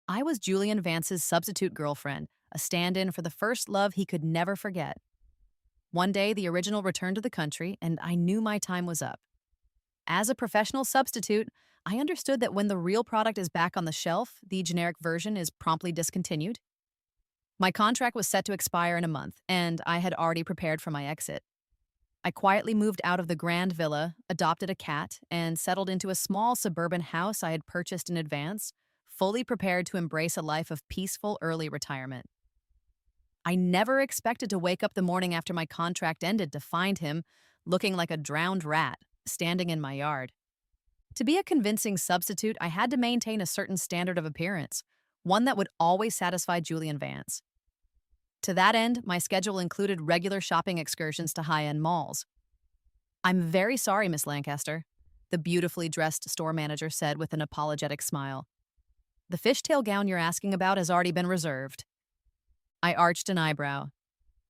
I was Julian Vance's substitute girlfriend, a stand-in for the first love he could never forget. One day, the original returned to the country, and I knew my time was up. As a professional substitute, I understood that when the real product is back on the shelf, the generic version is promptly discontinued. My contract was set to expire in a month, and I had already prepared for my exit. I quietly moved out of the grand villa, adopted a cat, and settled into a small suburban house I had purchased in advance, fully prepared to embrace a life of peaceful early retirement. I never expected to wake up the morning after my contract ended to find him, looking like a drowned rat, standing in my yard. To be a convincing substitute, I had to maintain a certain standard of appearance, one that would always satisfy Julian Vance. To that end, my schedule included regular shopping excursions to high-end malls. "I'm very sorry, Miss Lancaster," the beautifully dressed store manager said with an apologetic smile. "The fishtail gown you're asking about has already been reserved." I arched an eyebrow.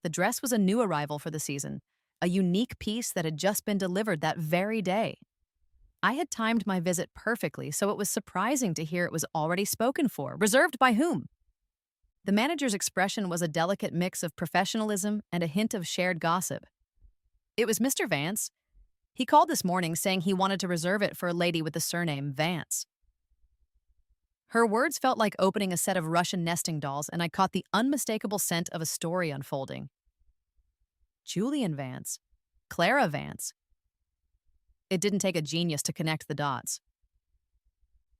The dress was a new arrival for the season, a unique piece that had just been delivered that very day. I had timed my visit perfectly, so it was surprising to hear it was already spoken for. Reserved by whom? The manager's expression was a delicate mix of professionalism and a hint of shared gossip. "It was Mr. Vance. He called this morning saying he wanted to reserve it for a lady with the surname Vance." Her words felt like opening a set of Russian nesting dolls, and I caught the unmistakable scent of a story unfolding. Julian Vance. Clara Vance. It didn't take a genius to connect the dots.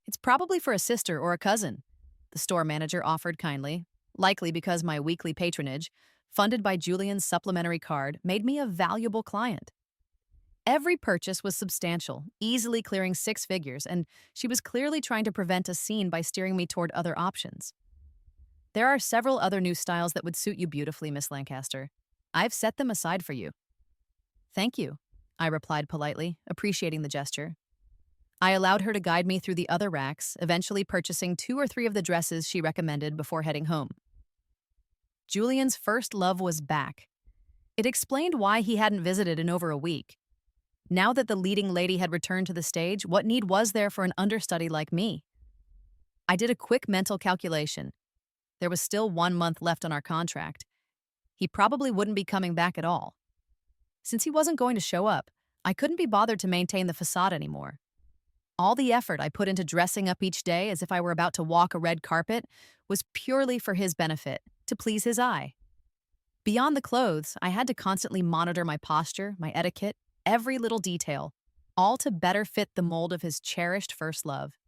"It's probably for a sister or a cousin," the store manager offered kindly, likely because my weekly patronage, funded by Julian's supplementary card, made me a valuable client. Every purchase was substantial, easily clearing six figures, and she was clearly trying to prevent a scene by steering me toward other options. "There are several other new styles that would suit you beautifully, Miss Lancaster. I've set them aside for you." "Thank you," I replied politely, appreciating the gesture. I allowed her to guide me through the other racks, eventually purchasing two or three of the dresses she recommended before heading home. Julian's first love was back. It explained why he hadn't visited in over a week. Now that the leading lady had returned to the stage, what need was there for an understudy like me? I did a quick mental calculation. There was still 1 month left on our contract. He probably wouldn't be coming back at all. Since he wasn't going to show up, I couldn't be bothered to maintain the facade anymore. All the effort I put into dressing up each day as if I were about to walk a red carpet was purely for his benefit, to please his eye. Beyond the clothes, I had to constantly monitor my posture, my etiquette, every little detail, all to better fit the mold of his cherished first love.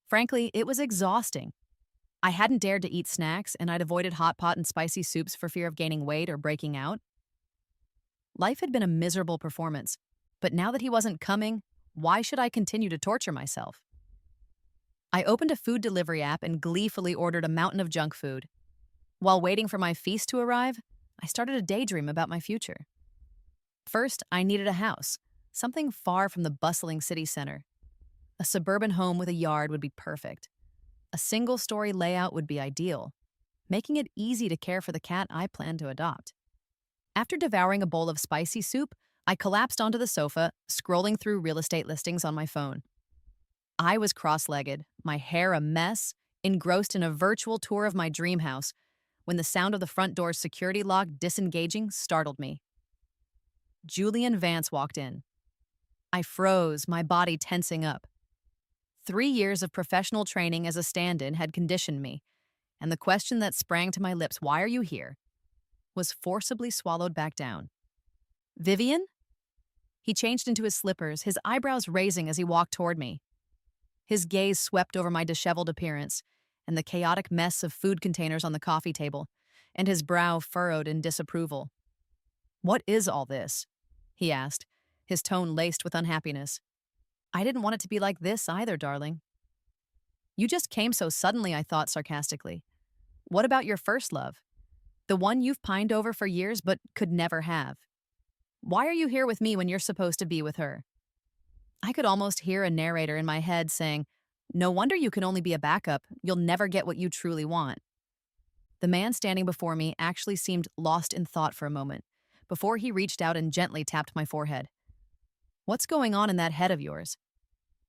Frankly, it was exhausting. I hadn't dared to eat snacks, and I'd avoided hot pot and spicy soups for fear of gaining weight or breaking out. Life had been a miserable performance, but now that he wasn't coming, why should I continue to torture myself? I opened a food delivery app and gleefully ordered a mountain of junk food. While waiting for my feast to arrive, I started a daydream about my future. First, I needed a house, something far from the bustling city center. A suburban home with a yard would be perfect. A single-story layout would be ideal, making it easy to care for the cat I planned to adopt. After devouring a bowl of spicy soup, I collapsed onto the sofa, scrolling through real estate listings on my phone. I was cross-legged, my hair a mess, engrossed in a virtual tour of my dream house, when the sound of the front door's security lock disengaging startled me. Julian Vance walked in. I froze, my body tensing up. 3 years of professional training as a stand-in had conditioned me, and the question that sprang to my lips, "Why are you here?" was forcibly swallowed back down. "Vivian?" He changed into his slippers, his eyebrows raising as he walked toward me. His gaze swept over my disheveled appearance and the chaotic mess of food containers on the coffee table, and his brow furrowed in disapproval. "What is all this?" he asked, his tone laced with unhappiness. "I didn't want it to be like this either, darling." "You just came so suddenly," I thought sarcastically. "What about your first love? The one you've pined over for years but could never have. Why are you here with me when you're supposed to be with her?" I could almost hear a narrator in my head saying, "No wonder you can only be a backup. You'll never get what you truly want." The man standing before me actually seemed lost in thought for a moment, before he reached out and gently tapped my forehead. "What's going on in that head of yours?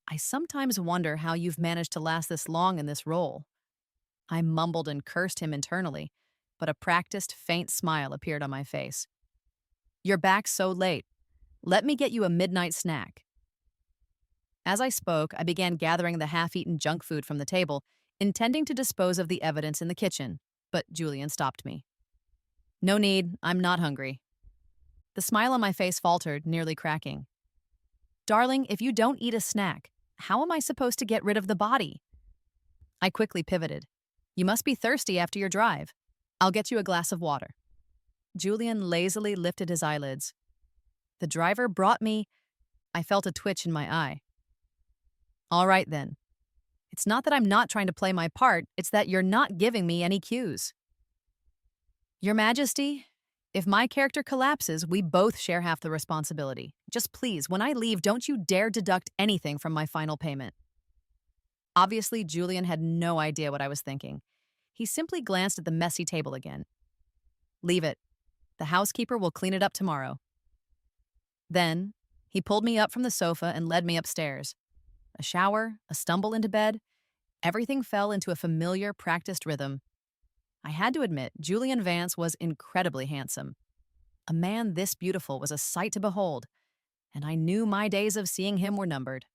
I sometimes wonder how you've managed to last this long in this role," I mumbled and cursed him internally, but a practiced, faint smile appeared on my face. "You're back so late. Let me get you a midnight snack." As I spoke, I began gathering the half-eaten junk food from the table, intending to dispose of the evidence in the kitchen, but Julian stopped me. "No need, I'm not hungry." The smile on my face faltered, nearly cracking. "Darling, if you don't eat a snack, how am I supposed to get rid of the body?" I quickly pivoted. "You must be thirsty after your drive. I'll get you a glass of water." Julian lazily lifted his eyelids. "The driver brought me—" I felt a twitch in my eye. "All right then. It's not that I'm not trying to play my part, it's that you're not giving me any cues." "Your Majesty, if my character collapses, we both share half the responsibility. Just please, when I leave, don't you dare deduct anything from my final payment." Obviously, Julian had no idea what I was thinking. He simply glanced at the messy table again. "Leave it. The housekeeper will clean it up tomorrow." Then, he pulled me up from the sofa and led me upstairs. A shower, a stumble into bed, everything fell into a familiar, practiced rhythm. I had to admit, Julian Vance was incredibly handsome. A man this beautiful was a sight to behold, and I knew my days of seeing him were numbered.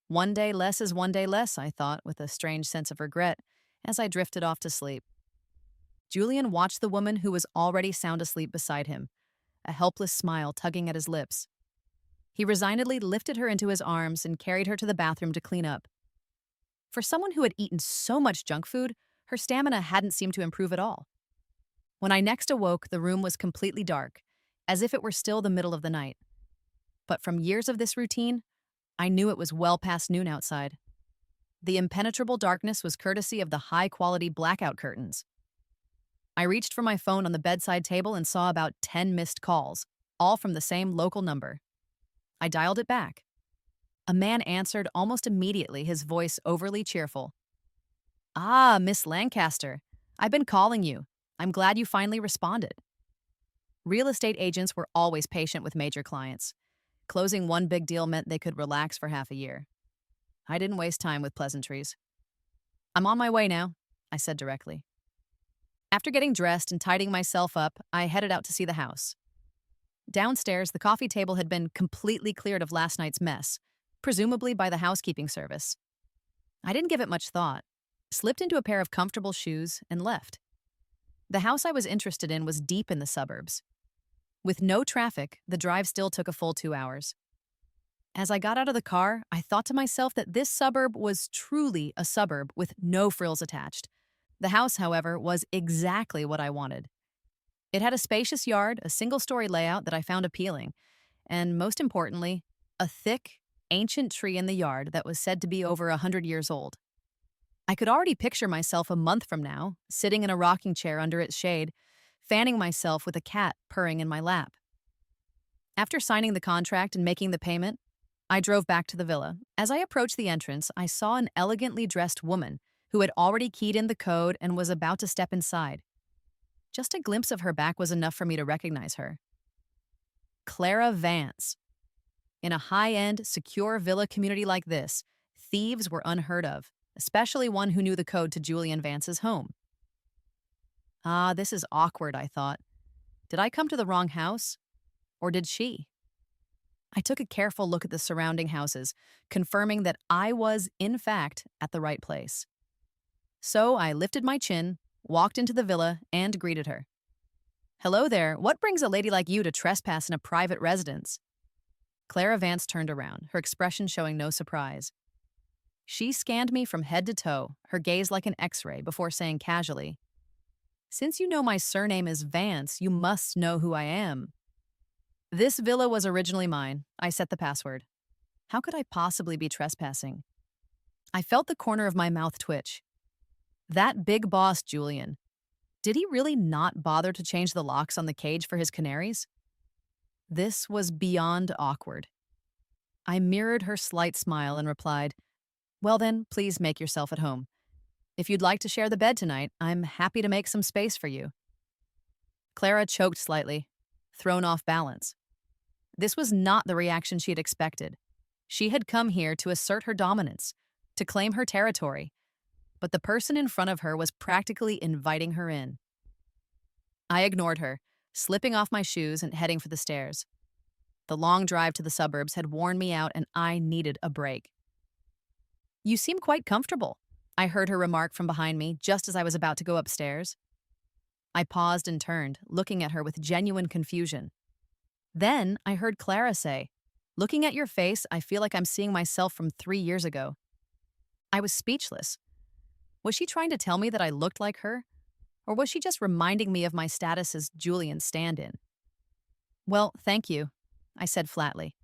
One day less is one day less, I thought, with a strange sense of regret, as I drifted off to sleep. Julian watched the woman who was already sound asleep beside him, a helpless smile tugging at his lips. He resignedly lifted her into his arms and carried her to the bathroom to clean up. For someone who had eaten so much junk food, her stamina hadn't seemed to improve at all. When I next awoke, the room was completely dark, as if it were still the middle of the night. But from years of this routine, I knew it was well past noon outside. The impenetrable darkness was courtesy of the high-quality blackout curtains. I reached for my phone on the bedside table and saw about 10 missed calls, all from the same local number. I dialed it back. A man answered almost immediately, his voice overly cheerful. "Ah, Miss Lancaster. I've been calling you. I'm glad you finally responded." Real estate agents were always patient with major clients. Closing one big deal meant they could relax for half a year. I didn't waste time with pleasantries. "I'm on my way now," I said directly. After getting dressed and tidying myself up, I headed out to see the house. Downstairs, the coffee table had been completely cleared of last night's mess, presumably by the housekeeping service. I didn't give it much thought, slipped into a pair of comfortable shoes, and left. The house I was interested in was deep in the suburbs. With no traffic, the drive still took a full 2 hours. As I got out of the car, I thought to myself that this suburb was truly a suburb with no frills attached. The house, however, was exactly what I wanted. It had a spacious yard, a single-story layout that I found appealing, and most importantly, a thick, ancient tree in the yard that was said to be over 100 years old. I could already picture myself a month from now, sitting in a rocking chair under its shade, fanning myself with a cat purring in my lap. After signing the contract and making the payment, I drove back to the villa. As I approached the entrance, I saw an elegantly dressed woman who had already keyed in the code and was about to step inside. Just a glimpse of her back was enough for me to recognize her. Clara Vance. In a high-end, secure villa community like this, thieves were unheard of, especially one who knew the code to Julian Vance's home. Ah, this is awkward, I thought. Did I come to the wrong house? Or did she? I took a careful look at the surrounding houses, confirming that I was, in fact, at the right place. So I lifted my chin, walked into the villa, and greeted her. "Hello there, what brings a lady like you to trespass in a private residence?" Clara Vance turned around, her expression showing no surprise. She scanned me from head to toe, her gaze like an X-ray, before saying casually, "Since you know my surname is Vance, you must know who I am." "This villa was originally mine. I set the password. How could I possibly be trespassing?" I felt the corner of my mouth twitch. That big boss, Julian. Did he really not bother to change the locks on the cage for his canaries? This was beyond awkward. I mirrored her slight smile and replied, "Well then, please make yourself at home. If you'd like to share the bed tonight, I'm happy to make some space for you." Clara choked slightly, thrown off balance. This was not the reaction she had expected. She had come here to assert her dominance, to claim her territory. but the person in front of her was practically inviting her in. I ignored her, slipping off my shoes and heading for the stairs. The long drive to the suburbs had worn me out and I needed a break. "You seem quite comfortable," I heard her remark from behind me just as I was about to go upstairs. I paused and turned, looking at her with genuine confusion. Then I heard Clara say, "Looking at your face, I feel like I'm seeing myself from 3 years ago." I was speechless. Was she trying to tell me that I looked like her? Or was she just reminding me of my status as Julian's stand-in? "Well, thank you," I said flatly.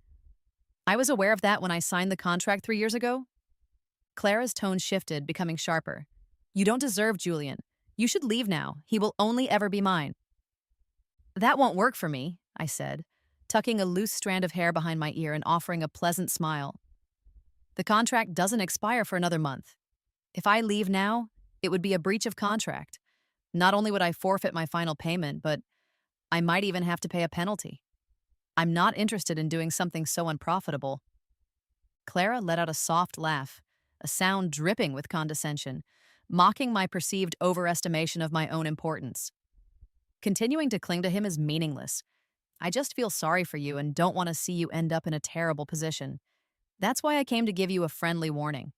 "I was aware of that when I signed the contract 3 years ago." Clara's tone shifted, becoming sharper. "You don't deserve Julian. You should leave now. He will only ever be mine." "That won't work for me," I said, tucking a loose strand of hair behind my ear and offering a pleasant smile. "The contract doesn't expire for another month. If I leave now, it would be a breach of contract. Not only would I forfeit my final payment, but I might even have to pay a penalty. I'm not interested in doing something so unprofitable." Clara let out a soft laugh, a sound dripping with condescension, mocking my perceived overestimation of my own importance. "Continuing to cling to him is meaningless. I just feel sorry for you and don't want to see you end up in a terrible position. That's why I came to give you a friendly warning.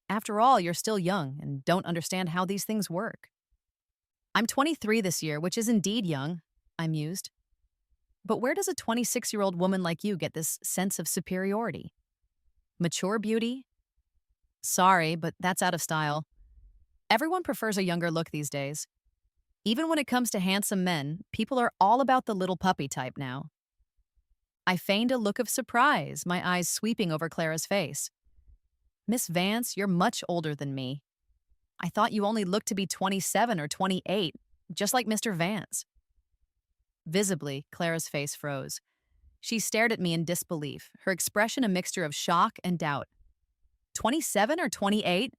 After all, you're still young and don't understand how these things work." "I'm 23 this year, which is indeed young," I mused. "But where does a 26-year-old woman like you get this sense of superiority? Mature beauty? Sorry, but that's out of style. Everyone prefers a younger look these days. Even when it comes to handsome men, people are all about the little puppy type now." I feigned a look of surprise, my eyes sweeping over Clara's face. "Miss Vance, you're much older than me. I thought you only looked to be 27 or 28, just like Mr. Vance." Visibly, Clara's face froze. She stared at me in disbelief, her expression a mixture of shock and doubt. 27 or 28?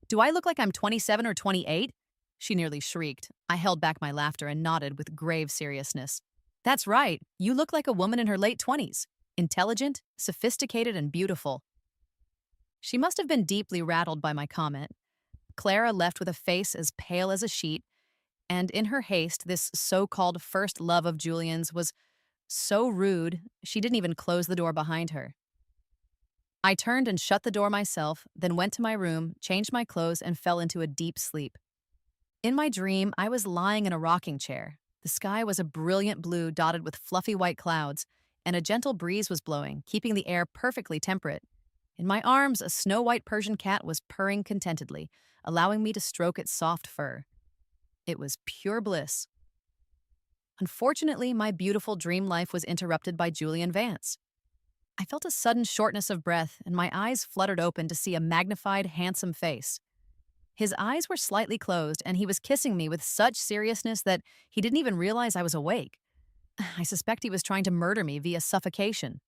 Do I look like I'm 27 or 28? She nearly shrieked. I held back my laughter and nodded with grave seriousness. "That's right. You look like a woman in her late 20s. Intelligent, sophisticated, and beautiful." She must have been deeply rattled by my comment. Clara left with a face as pale as a sheet, and in her haste, this so-called first love of Julian's was so rude, she didn't even close the door behind her. I turned and shut the door myself, then went to my room, changed my clothes, and fell into a deep sleep. In my dream, I was lying in a rocking chair. The sky was a brilliant blue dotted with fluffy white clouds, and a gentle breeze was blowing, keeping the air perfectly temperate. In my arms, a snow-white Persian cat was purring contentedly, allowing me to stroke its soft fur. It was pure bliss. Unfortunately, my beautiful dream life was interrupted by Julian Vance. I felt a sudden shortness of breath, and my eyes fluttered open to see a magnified, handsome face. His eyes were slightly closed, and he was kissing me with such seriousness that he didn't even realize I was awake. I suspect he was trying to murder me via suffocation.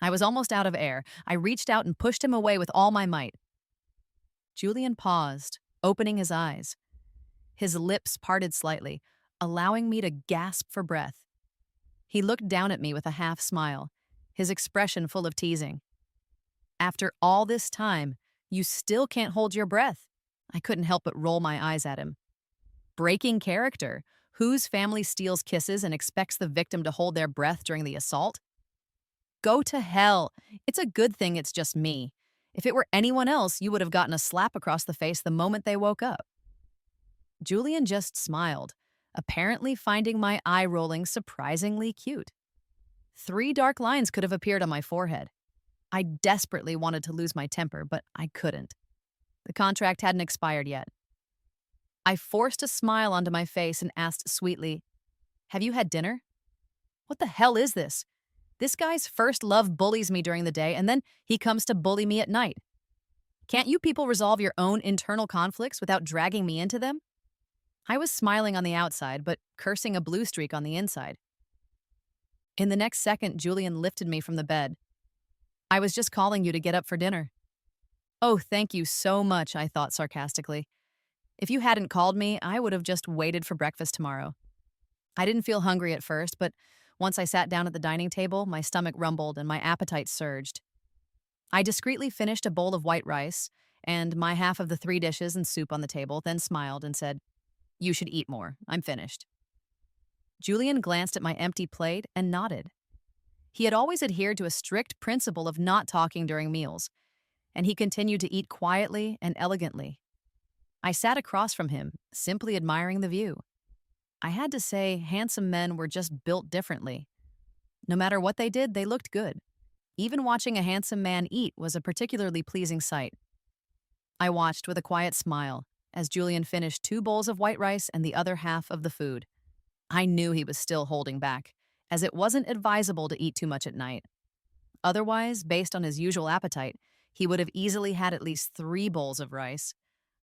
I was almost out of air. I reached out and pushed him away with all my might. Julian paused, opening his eyes. His lips parted slightly, allowing me to gasp for breath. He looked down at me with a half smile, his expression full of teasing. "After all this time, you still can't hold your breath." I couldn't help but roll my eyes at him. Breaking character. Whose family steals kisses and expects the victim to hold their breath during the assault? Go to hell. It's a good thing it's just me. If it were anyone else, you would have gotten a slap across the face the moment they woke up. Julian just smiled, apparently finding my eye rolling surprisingly cute. 3 dark lines could have appeared on my forehead. I desperately wanted to lose my temper, but I couldn't. The contract hadn't expired yet. I forced a smile onto my face and asked sweetly, "Have you had dinner?" What the hell is this? This guy's first love bullies me during the day, and then he comes to bully me at night. Can't you people resolve your own internal conflicts without dragging me into them? I was smiling on the outside, but cursing a blue streak on the inside. In the next second, Julian lifted me from the bed. "I was just calling you to get up for dinner." "Oh, thank you so much," I thought sarcastically. "If you hadn't called me, I would have just waited for breakfast tomorrow." I didn't feel hungry at first, but once I sat down at the dining table, my stomach rumbled and my appetite surged. I discreetly finished a bowl of white rice, and my half of the 3 dishes and soup on the table, then smiled and said, "You should eat more. I'm finished." Julian glanced at my empty plate and nodded. He had always adhered to a strict principle of not talking during meals, and he continued to eat quietly and elegantly. I sat across from him, simply admiring the view. I had to say, handsome men were just built differently. No matter what they did, they looked good. Even watching a handsome man eat was a particularly pleasing sight. I watched with a quiet smile as Julian finished 2 bowls of white rice and the other half of the food. I knew he was still holding back, as it wasn't advisable to eat too much at night. Otherwise, based on his usual appetite, he would have easily had at least 3 bowls of rice.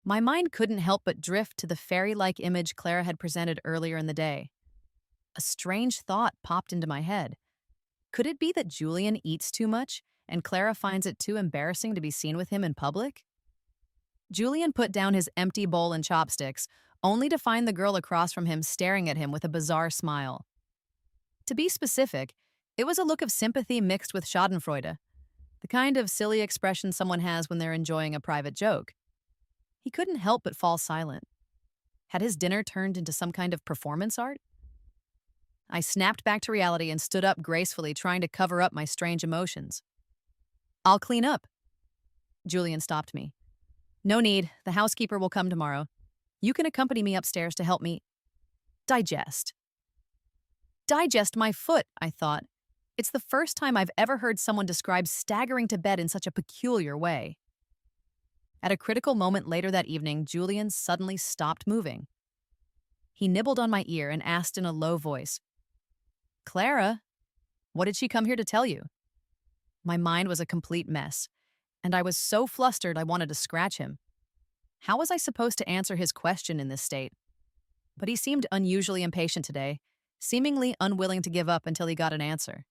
My mind couldn't help but drift to the fairy-like image Clara had presented earlier in the day. A strange thought popped into my head. Could it be that Julian eats too much, and Clara finds it too embarrassing to be seen with him in public? Julian put down his empty bowl and chopsticks, only to find the girl across from him staring at him with a bizarre smile. To be specific, it was a look of sympathy mixed with schadenfreude, the kind of silly expression someone has when they're enjoying a private joke. He couldn't help but fall silent. Had his dinner turned into some kind of performance art? I snapped back to reality and stood up gracefully, trying to cover up my strange emotions. "I'll clean up." Julian stopped me. "No need. The housekeeper will come tomorrow. You can accompany me upstairs to help me digest." Digest my foot, I thought. It's the first time I've ever heard someone describe staggering to bed in such a peculiar way. At a critical moment later that evening, Julian suddenly stopped moving. He nibbled on my ear and asked in a low voice, "Clara, what did she come here to tell you?" My mind was a complete mess, and I was so flustered I wanted to scratch him. How was I supposed to answer his question in this state? But he seemed unusually impatient today, seemingly unwilling to give up until he got an answer.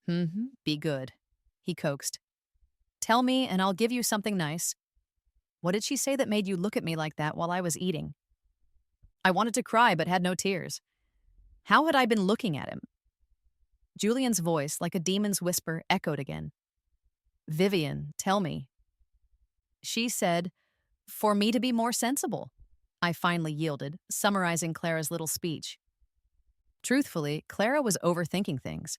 Be good," he coaxed. "Tell me, and I'll give you something nice. What did she say that made you look at me like that while I was eating?" I wanted to cry, but had no tears. How had I been looking at him? Julian's voice, like a demon's whisper, echoed again. "Vivian, tell me." She said, "For me to be more sensible." I finally yielded, summarizing Clara's little speech. Truthfully, Clara was overthinking things.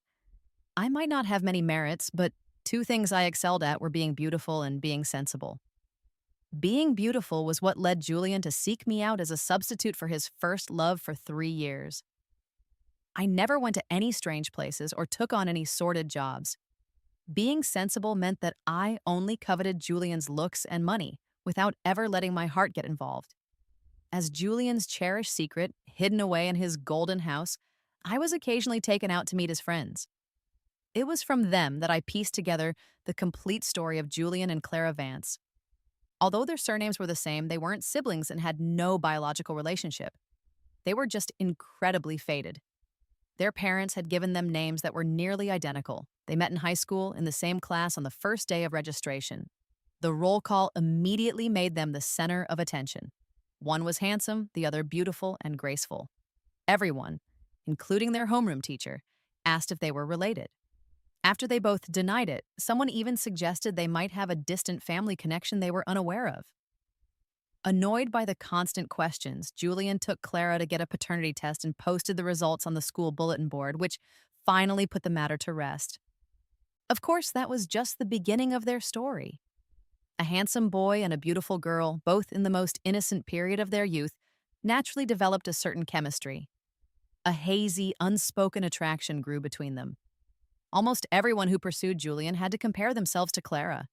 I might not have many merits, but 2 things I excelled at were being beautiful and being sensible. Being beautiful was what led Julian to seek me out as a substitute for his first love for 3 years. I never went to any strange places or took on any sordid jobs. Being sensible meant that I only coveted Julian's looks and money, without ever letting my heart get involved. As Julian's cherished secret, hidden away in his golden house, I was occasionally taken out to meet his friends. It was from them that I pieced together the complete story of Julian and Clara Vance. Although their surnames were the same, they weren't siblings and had no biological relationship. They were just incredibly fated. Their parents had given them names that were nearly identical. They met in high school in the same class on the first day of registration. The roll call immediately made them the center of attention. One was handsome, the other beautiful and graceful. Everyone, including their homeroom teacher, asked if they were related. After they both denied it, someone even suggested they might have a distant family connection they were unaware of. Annoyed by the constant questions, Julian took Clara to get a paternity test and posted the results on the school bulletin board, which finally put the matter to rest. Of course, that was just the beginning of their story. A handsome boy and a beautiful girl, both in the most innocent period of their youth, naturally developed a certain chemistry. A hazy, unspoken attraction grew between them. Almost everyone who pursued Julian had to compare themselves to Clara,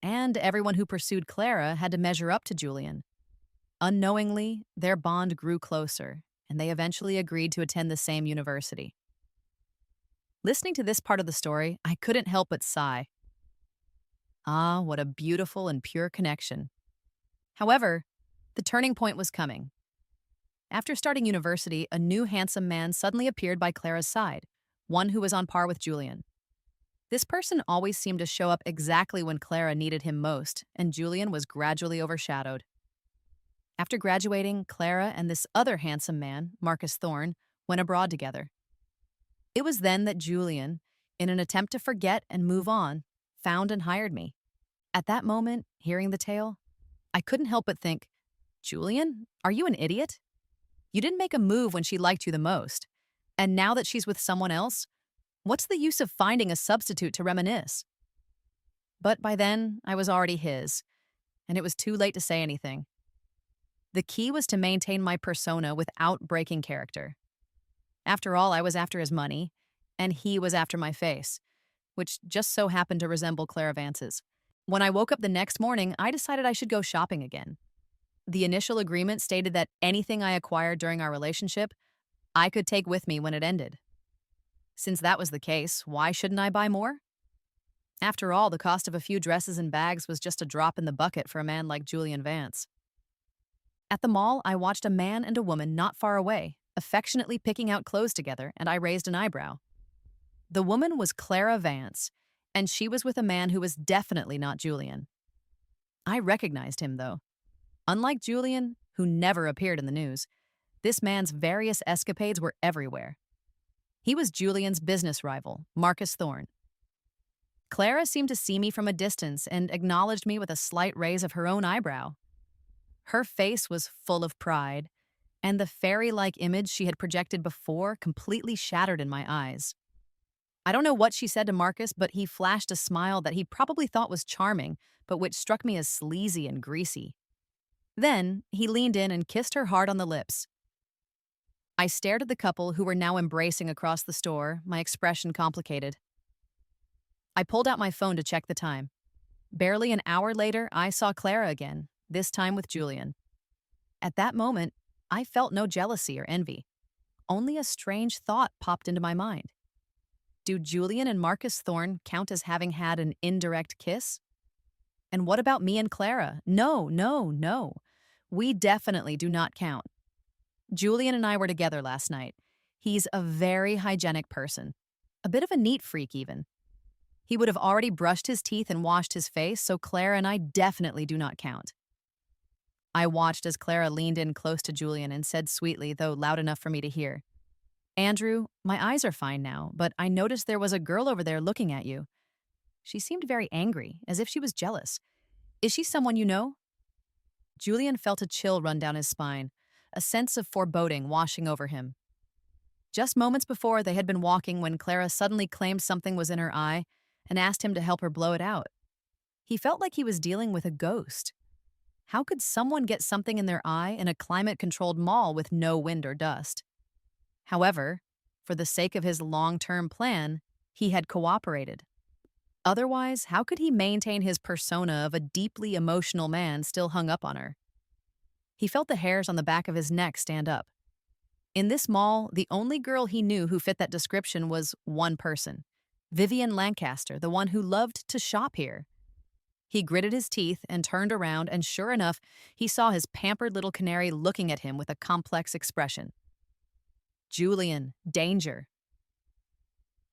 and everyone who pursued Clara had to measure up to Julian. Unknowingly, their bond grew closer, and they eventually agreed to attend the same university. Listening to this part of the story, I couldn't help but sigh. Ah, what a beautiful and pure connection. However, the turning point was coming. After starting university, a new handsome man suddenly appeared by Clara's side, one who was on par with Julian. This person always seemed to show up exactly when Clara needed him most, and Julian was gradually overshadowed. After graduating, Clara and this other handsome man, Marcus Thorne, went abroad together. It was then that Julian, in an attempt to forget and move on, found and hired me. At that moment, hearing the tale, I couldn't help but think, Julian, are you an idiot? You didn't make a move when she liked you the most. And now that she's with someone else, what's the use of finding a substitute to reminisce? But by then, I was already his, and it was too late to say anything. The key was to maintain my persona without breaking character. After all, I was after his money, and he was after my face, which just so happened to resemble Clara Vance's. When I woke up the next morning, I decided I should go shopping again. The initial agreement stated that anything I acquired during our relationship, I could take with me when it ended. Since that was the case, why shouldn't I buy more? After all, the cost of a few dresses and bags was just a drop in the bucket for a man like Julian Vance. At the mall, I watched a man and a woman not far away, affectionately picking out clothes together, and I raised an eyebrow. The woman was Clara Vance, and she was with a man who was definitely not Julian. I recognized him, though. Unlike Julian, who never appeared in the news, this man's various escapades were everywhere. He was Julian's business rival, Marcus Thorne. Clara seemed to see me from a distance and acknowledged me with a slight raise of her own eyebrow. Her face was full of pride, and the fairy-like image she had projected before completely shattered in my eyes. I don't know what she said to Marcus, but he flashed a smile that he probably thought was charming, but which struck me as sleazy and greasy. Then, he leaned in and kissed her hard on the lips. I stared at the couple who were now embracing across the store, my expression complicated. I pulled out my phone to check the time. Barely an hour later, I saw Clara again, this time with Julian. At that moment, I felt no jealousy or envy. Only a strange thought popped into my mind. Do Julian and Marcus Thorne count as having had an indirect kiss? And what about me and Clara? No, no, no. We definitely do not count. Julian and I were together last night. He's a very hygienic person. A bit of a neat freak, even. He would have already brushed his teeth and washed his face, so Clara and I definitely do not count. I watched as Clara leaned in close to Julian and said sweetly, though loud enough for me to hear, Andrew, my eyes are fine now, but I noticed there was a girl over there looking at you. She seemed very angry, as if she was jealous. Is she someone you know? Julian felt a chill run down his spine, a sense of foreboding washing over him. Just moments before, they had been walking when Clara suddenly claimed something was in her eye and asked him to help her blow it out. He felt like he was dealing with a ghost. How could someone get something in their eye in a climate-controlled mall with no wind or dust? However, for the sake of his long-term plan, he had cooperated. Otherwise, how could he maintain his persona of a deeply emotional man still hung up on her? He felt the hairs on the back of his neck stand up. In this mall, the only girl he knew who fit that description was one person, Vivian Lancaster, the one who loved to shop here. He gritted his teeth and turned around, and sure enough, he saw his pampered little canary looking at him with a complex expression. Julian, danger.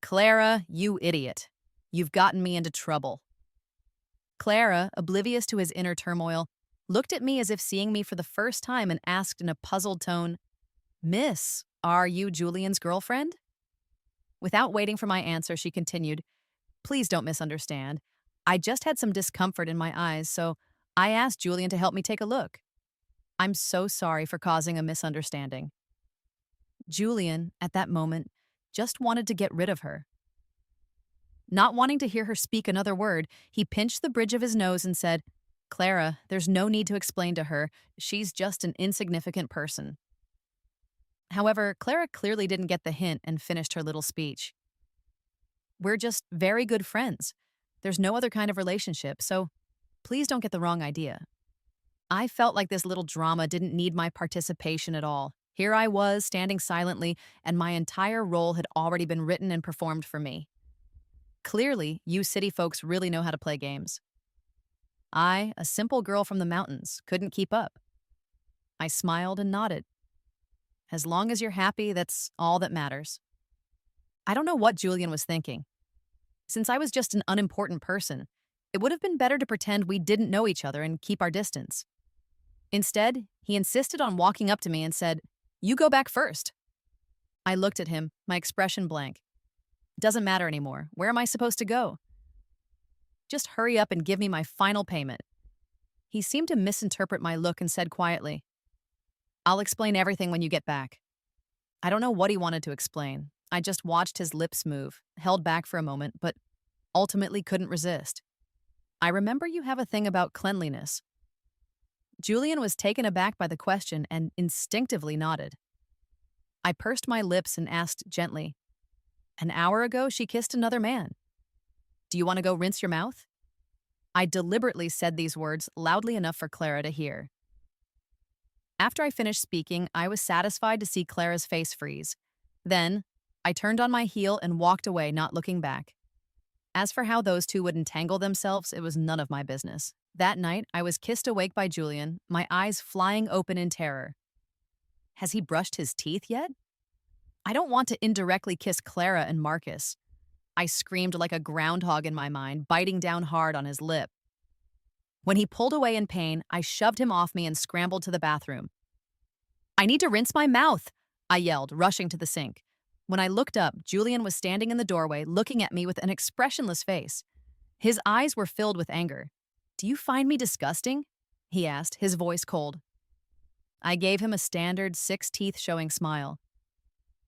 Clara, you idiot. You've gotten me into trouble. Clara, oblivious to his inner turmoil, looked at me as if seeing me for the first time and asked in a puzzled tone, Miss, are you Julian's girlfriend? Without waiting for my answer, she continued, Please don't misunderstand. I just had some discomfort in my eyes, so I asked Julian to help me take a look. I'm so sorry for causing a misunderstanding. Julian, at that moment, just wanted to get rid of her. Not wanting to hear her speak another word, he pinched the bridge of his nose and said, Clara, there's no need to explain to her. She's just an insignificant person. However, Clara clearly didn't get the hint and finished her little speech. We're just very good friends. There's no other kind of relationship, so please don't get the wrong idea. I felt like this little drama didn't need my participation at all. Here I was, standing silently, and my entire role had already been written and performed for me. Clearly, you city folks really know how to play games. I, a simple girl from the mountains, couldn't keep up. I smiled and nodded. As long as you're happy, that's all that matters. I don't know what Julian was thinking. Since I was just an unimportant person, it would have been better to pretend we didn't know each other and keep our distance. Instead, he insisted on walking up to me and said, You go back first. I looked at him, my expression blank. Doesn't matter anymore. Where am I supposed to go? Just hurry up and give me my final payment. He seemed to misinterpret my look and said quietly, I'll explain everything when you get back. I don't know what he wanted to explain. I just watched his lips move, held back for a moment, but ultimately couldn't resist. I remember you have a thing about cleanliness. Julian was taken aback by the question and instinctively nodded. I pursed my lips and asked gently, An hour ago, she kissed another man. Do you want to go rinse your mouth? I deliberately said these words loudly enough for Clara to hear. After I finished speaking, I was satisfied to see Clara's face freeze. Then, I turned on my heel and walked away, not looking back. As for how those two would entangle themselves, it was none of my business. That night, I was kissed awake by Julian, my eyes flying open in terror. Has he brushed his teeth yet? I don't want to indirectly kiss Clara and Marcus. I screamed like a groundhog in my mind, biting down hard on his lip. When he pulled away in pain, I shoved him off me and scrambled to the bathroom. I need to rinse my mouth, I yelled, rushing to the sink. When I looked up, Julian was standing in the doorway, looking at me with an expressionless face. His eyes were filled with anger. Do you find me disgusting? He asked, his voice cold. I gave him a standard six-teeth-showing smile.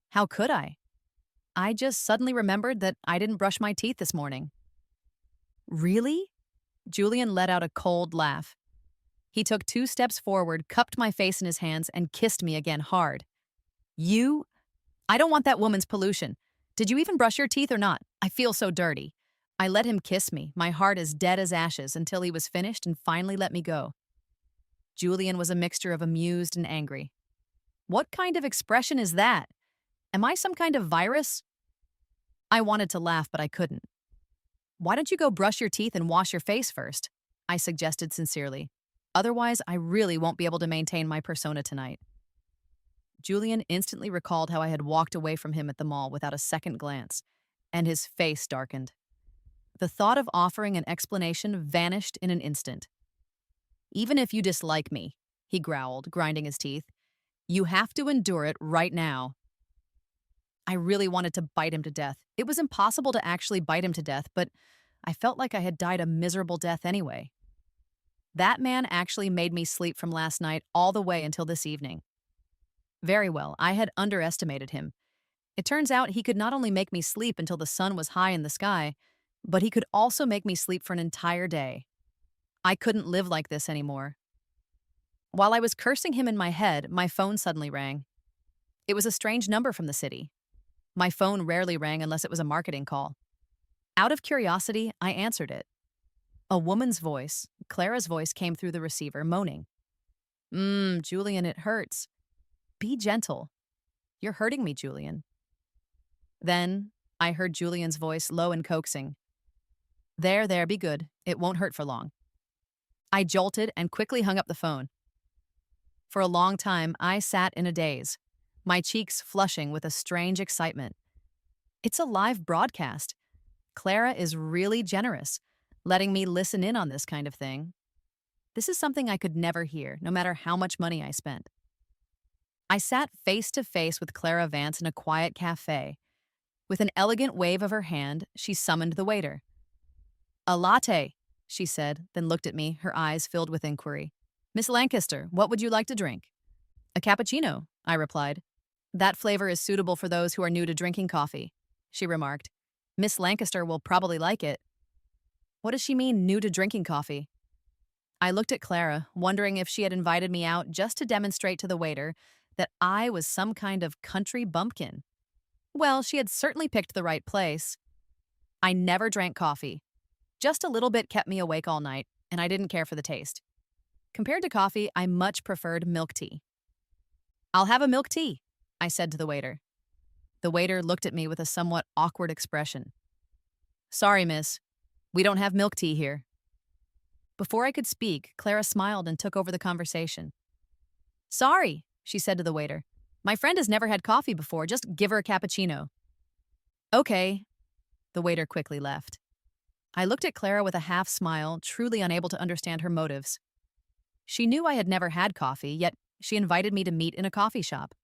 How could I? I just suddenly remembered that I didn't brush my teeth this morning. Really? Julian let out a cold laugh. He took 2 steps forward, cupped my face in his hands, and kissed me again hard. You? I don't want that woman's pollution. Did you even brush your teeth or not? I feel so dirty. I let him kiss me, my heart as dead as ashes, until he was finished and finally let me go. Julian was a mixture of amused and angry. What kind of expression is that? Am I some kind of virus? I wanted to laugh, but I couldn't. Why don't you go brush your teeth and wash your face first? I suggested sincerely. Otherwise, I really won't be able to maintain my persona tonight. Julian instantly recalled how I had walked away from him at the mall without a second glance, and his face darkened. The thought of offering an explanation vanished in an instant. Even if you dislike me, he growled, grinding his teeth, you have to endure it right now. I really wanted to bite him to death. It was impossible to actually bite him to death, but I felt like I had died a miserable death anyway. That man actually made me sleep from last night all the way until this evening. Very well, I had underestimated him. It turns out he could not only make me sleep until the sun was high in the sky, but he could also make me sleep for an entire day. I couldn't live like this anymore. While I was cursing him in my head, my phone suddenly rang. It was a strange number from the city. My phone rarely rang unless it was a marketing call. Out of curiosity, I answered it. A woman's voice, Clara's voice, came through the receiver, moaning. Julian, it hurts. Be gentle. You're hurting me, Julian. Then I heard Julian's voice, low and coaxing. There, be good. It won't hurt for long. I jolted and quickly hung up the phone. For a long time, I sat in a daze, my cheeks flushing with a strange excitement. It's a live broadcast. Clara is really generous, letting me listen in on this kind of thing. This is something I could never hear, no matter how much money I spent. I sat face to face with Clara Vance in a quiet cafe. With an elegant wave of her hand, she summoned the waiter. A latte, she said, then looked at me, her eyes filled with inquiry. Miss Lancaster, what would you like to drink? A cappuccino, I replied. That flavor is suitable for those who are new to drinking coffee, she remarked. Miss Lancaster will probably like it. What does she mean, new to drinking coffee? I looked at Clara, wondering if she had invited me out just to demonstrate to the waiter that I was some kind of country bumpkin. Well, she had certainly picked the right place. I never drank coffee. Just a little bit kept me awake all night, and I didn't care for the taste. Compared to coffee, I much preferred milk tea. I'll have a milk tea, I said to the waiter. The waiter looked at me with a somewhat awkward expression. Sorry, miss. We don't have milk tea here. Before I could speak, Clara smiled and took over the conversation. Sorry, she said to the waiter. My friend has never had coffee before. Just give her a cappuccino. Okay. The waiter quickly left. I looked at Clara with a half smile, truly unable to understand her motives. She knew I had never had coffee, yet she invited me to meet in a coffee shop.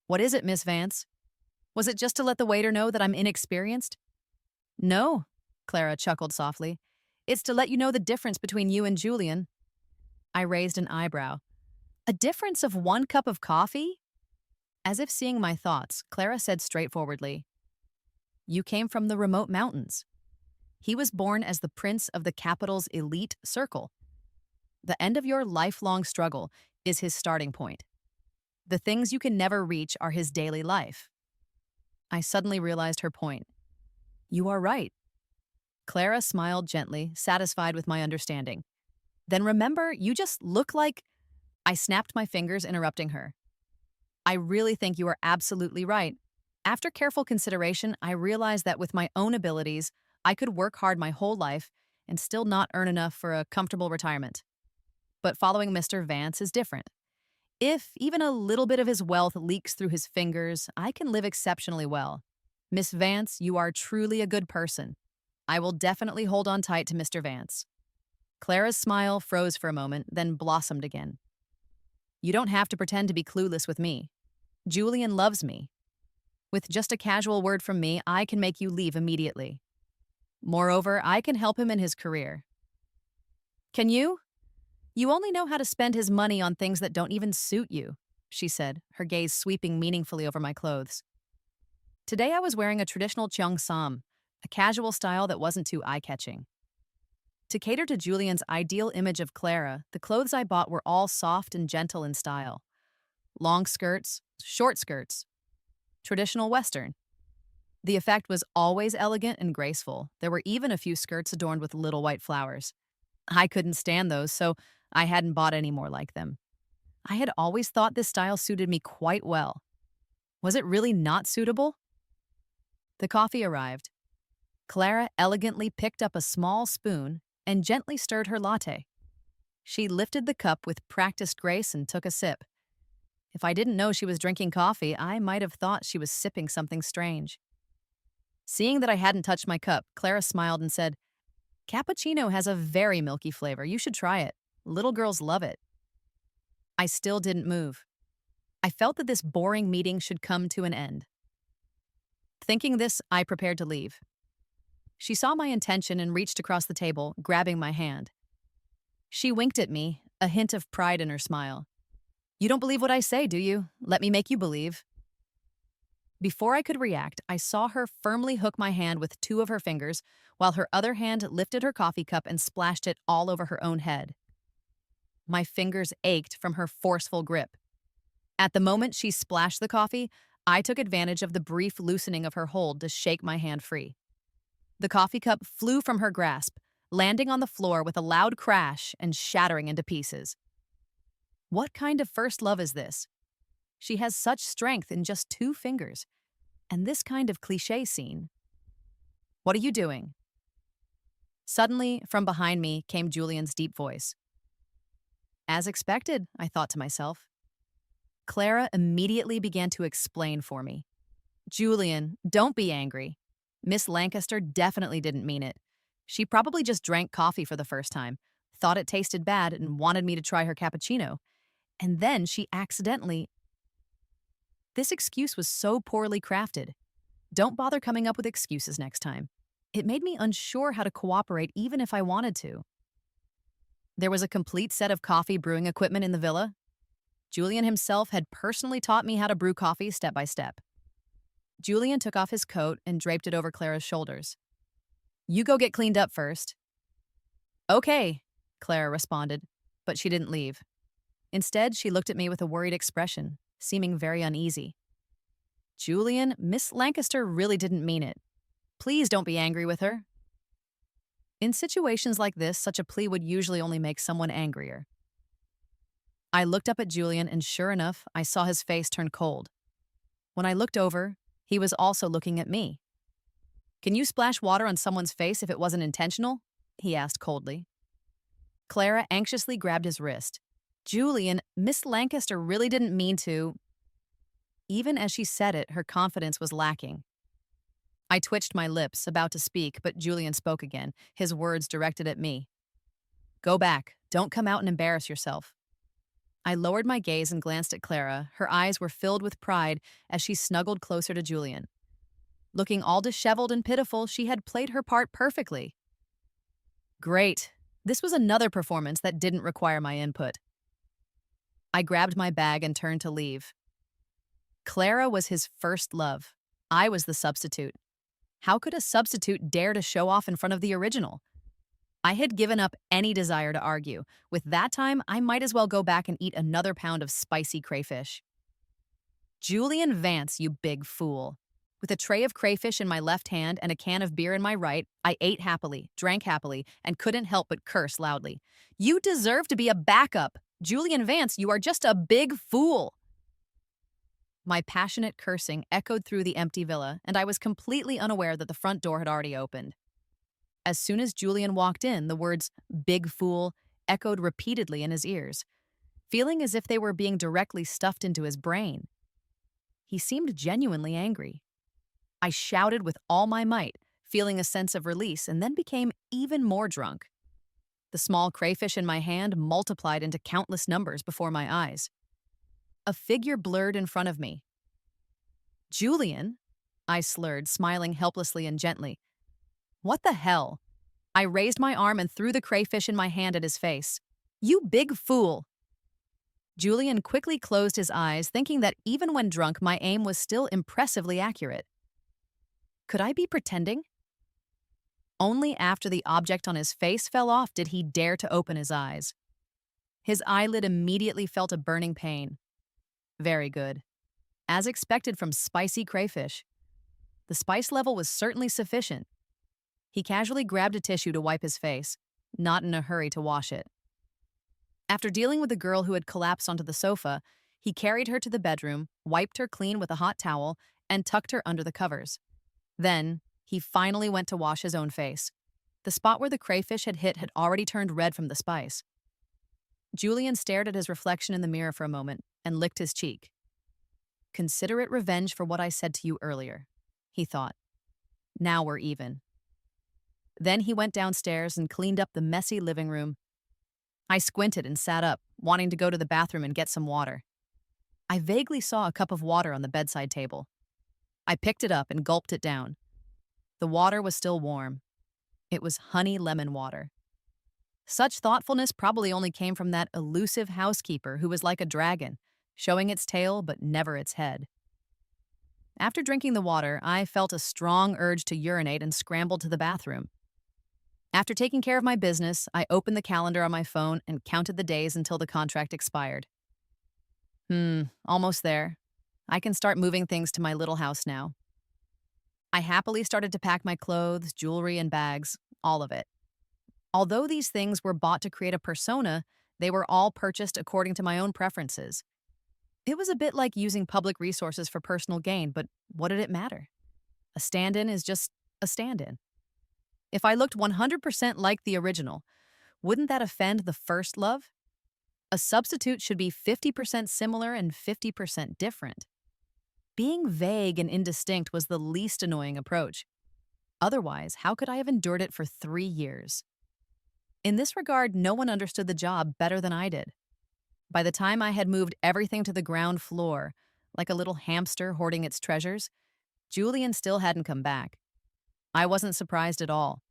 What is it, Miss Vance? Was it just to let the waiter know that I'm inexperienced? No, Clara chuckled softly. It's to let you know the difference between you and Julian. I raised an eyebrow. A difference of 1 cup of coffee? As if seeing my thoughts, Clara said straightforwardly, You came from the remote mountains. He was born as the prince of the capital's elite circle. The end of your lifelong struggle is his starting point. The things you can never reach are his daily life. I suddenly realized her point. You are right. Clara smiled gently, satisfied with my understanding. Then remember, you just look like... I snapped my fingers, interrupting her. I really think you are absolutely right. After careful consideration, I realized that with my own abilities, I could work hard my whole life and still not earn enough for a comfortable retirement. But following Mr. Vance is different. If even a little bit of his wealth leaks through his fingers, I can live exceptionally well. Miss Vance, you are truly a good person. I will definitely hold on tight to Mr. Vance. Clara's smile froze for a moment, then blossomed again. You don't have to pretend to be clueless with me. Julian loves me. With just a casual word from me, I can make you leave immediately. Moreover, I can help him in his career. Can you? You only know how to spend his money on things that don't even suit you, she said, her gaze sweeping meaningfully over my clothes. Today I was wearing a traditional cheongsam, a casual style that wasn't too eye-catching. To cater to Julian's ideal image of Clara, the clothes I bought were all soft and gentle in style. Long skirts, short skirts, traditional Western. The effect was always elegant and graceful. There were even a few skirts adorned with little white flowers. I couldn't stand those, so I hadn't bought any more like them. I had always thought this style suited me quite well. Was it really not suitable? The coffee arrived. Clara elegantly picked up a small spoon and gently stirred her latte. She lifted the cup with practiced grace and took a sip. If I didn't know she was drinking coffee, I might have thought she was sipping something strange. Seeing that I hadn't touched my cup, Clara smiled and said, Cappuccino has a very milky flavor. You should try it. Little girls love it. I still didn't move. I felt that this boring meeting should come to an end. Thinking this, I prepared to leave. She saw my intention and reached across the table, grabbing my hand. She winked at me, a hint of pride in her smile. You don't believe what I say, do you? Let me make you believe. Before I could react, I saw her firmly hook my hand with 2 of her fingers, while her other hand lifted her coffee cup and splashed it all over her own head. My fingers ached from her forceful grip. At the moment she splashed the coffee, I took advantage of the brief loosening of her hold to shake my hand free. The coffee cup flew from her grasp, landing on the floor with a loud crash and shattering into pieces. What kind of first love is this? She has such strength in just 2 fingers. And this kind of cliché scene. What are you doing? Suddenly, from behind me came Julian's deep voice. As expected, I thought to myself. Clara immediately began to explain for me. Julian, don't be angry. Miss Lancaster definitely didn't mean it. She probably just drank coffee for the first time, thought it tasted bad, and wanted me to try her cappuccino. And then she accidentally... This excuse was so poorly crafted. Don't bother coming up with excuses next time. It made me unsure how to cooperate even if I wanted to. There was a complete set of coffee brewing equipment in the villa. Julian himself had personally taught me how to brew coffee step by step. Julian took off his coat and draped it over Clara's shoulders. You go get cleaned up first. Okay, Clara responded, but she didn't leave. Instead, she looked at me with a worried expression, seeming very uneasy. Julian, Miss Lancaster really didn't mean it. Please don't be angry with her. In situations like this, such a plea would usually only make someone angrier. I looked up at Julian, and sure enough, I saw his face turn cold. When I looked over, he was also looking at me. Can you splash water on someone's face if it wasn't intentional? He asked coldly. Clara anxiously grabbed his wrist. Julian, Miss Lancaster really didn't mean to. Even as she said it, her confidence was lacking. I twitched my lips, about to speak, but Julian spoke again, his words directed at me. Go back. Don't come out and embarrass yourself. I lowered my gaze and glanced at Clara. Her eyes were filled with pride as she snuggled closer to Julian. Looking all disheveled and pitiful, she had played her part perfectly. Great. This was another performance that didn't require my input. I grabbed my bag and turned to leave. Clara was his first love. I was the substitute. How could a substitute dare to show off in front of the original? I had given up any desire to argue. With that time, I might as well go back and eat another pound of spicy crayfish. Julian Vance, you big fool. With a tray of crayfish in my left hand and a can of beer in my right, I ate happily, drank happily, and couldn't help but curse loudly. You deserve to be a backup. Julian Vance, you are just a big fool. My passionate cursing echoed through the empty villa, and I was completely unaware that the front door had already opened. As soon as Julian walked in, the words, big fool, echoed repeatedly in his ears, feeling as if they were being directly stuffed into his brain. He seemed genuinely angry. I shouted with all my might, feeling a sense of release, and then became even more drunk. The small crayfish in my hand multiplied into countless numbers before my eyes. A figure blurred in front of me. Julian, I slurred, smiling helplessly and gently. What the hell? I raised my arm and threw the crayfish in my hand at his face. You big fool! Julian quickly closed his eyes, thinking that even when drunk, my aim was still impressively accurate. Could I be pretending? Only after the object on his face fell off did he dare to open his eyes. His eyelid immediately felt a burning pain. Very good. As expected from spicy crayfish. The spice level was certainly sufficient. He casually grabbed a tissue to wipe his face, not in a hurry to wash it. After dealing with the girl who had collapsed onto the sofa, he carried her to the bedroom, wiped her clean with a hot towel, and tucked her under the covers. Then, he finally went to wash his own face. The spot where the crayfish had hit had already turned red from the spice. Julian stared at his reflection in the mirror for a moment and licked his cheek. Consider it revenge for what I said to you earlier, he thought. Now we're even. Then he went downstairs and cleaned up the messy living room. I squinted and sat up, wanting to go to the bathroom and get some water. I vaguely saw a cup of water on the bedside table. I picked it up and gulped it down. The water was still warm. It was honey lemon water. Such thoughtfulness probably only came from that elusive housekeeper who was like a dragon, showing its tail but never its head. After drinking the water, I felt a strong urge to urinate and scrambled to the bathroom. After taking care of my business, I opened the calendar on my phone and counted the days until the contract expired. Almost there. I can start moving things to my little house now. I happily started to pack my clothes, jewelry, and bags, all of it. Although these things were bought to create a persona, they were all purchased according to my own preferences. It was a bit like using public resources for personal gain, but what did it matter? A stand-in is just a stand-in. If I looked 100% like the original, wouldn't that offend the first love? A substitute should be 50% similar and 50% different. Being vague and indistinct was the least annoying approach. Otherwise, how could I have endured it for 3 years? In this regard, no one understood the job better than I did. By the time I had moved everything to the ground floor, like a little hamster hoarding its treasures, Julian still hadn't come back. I wasn't surprised at all.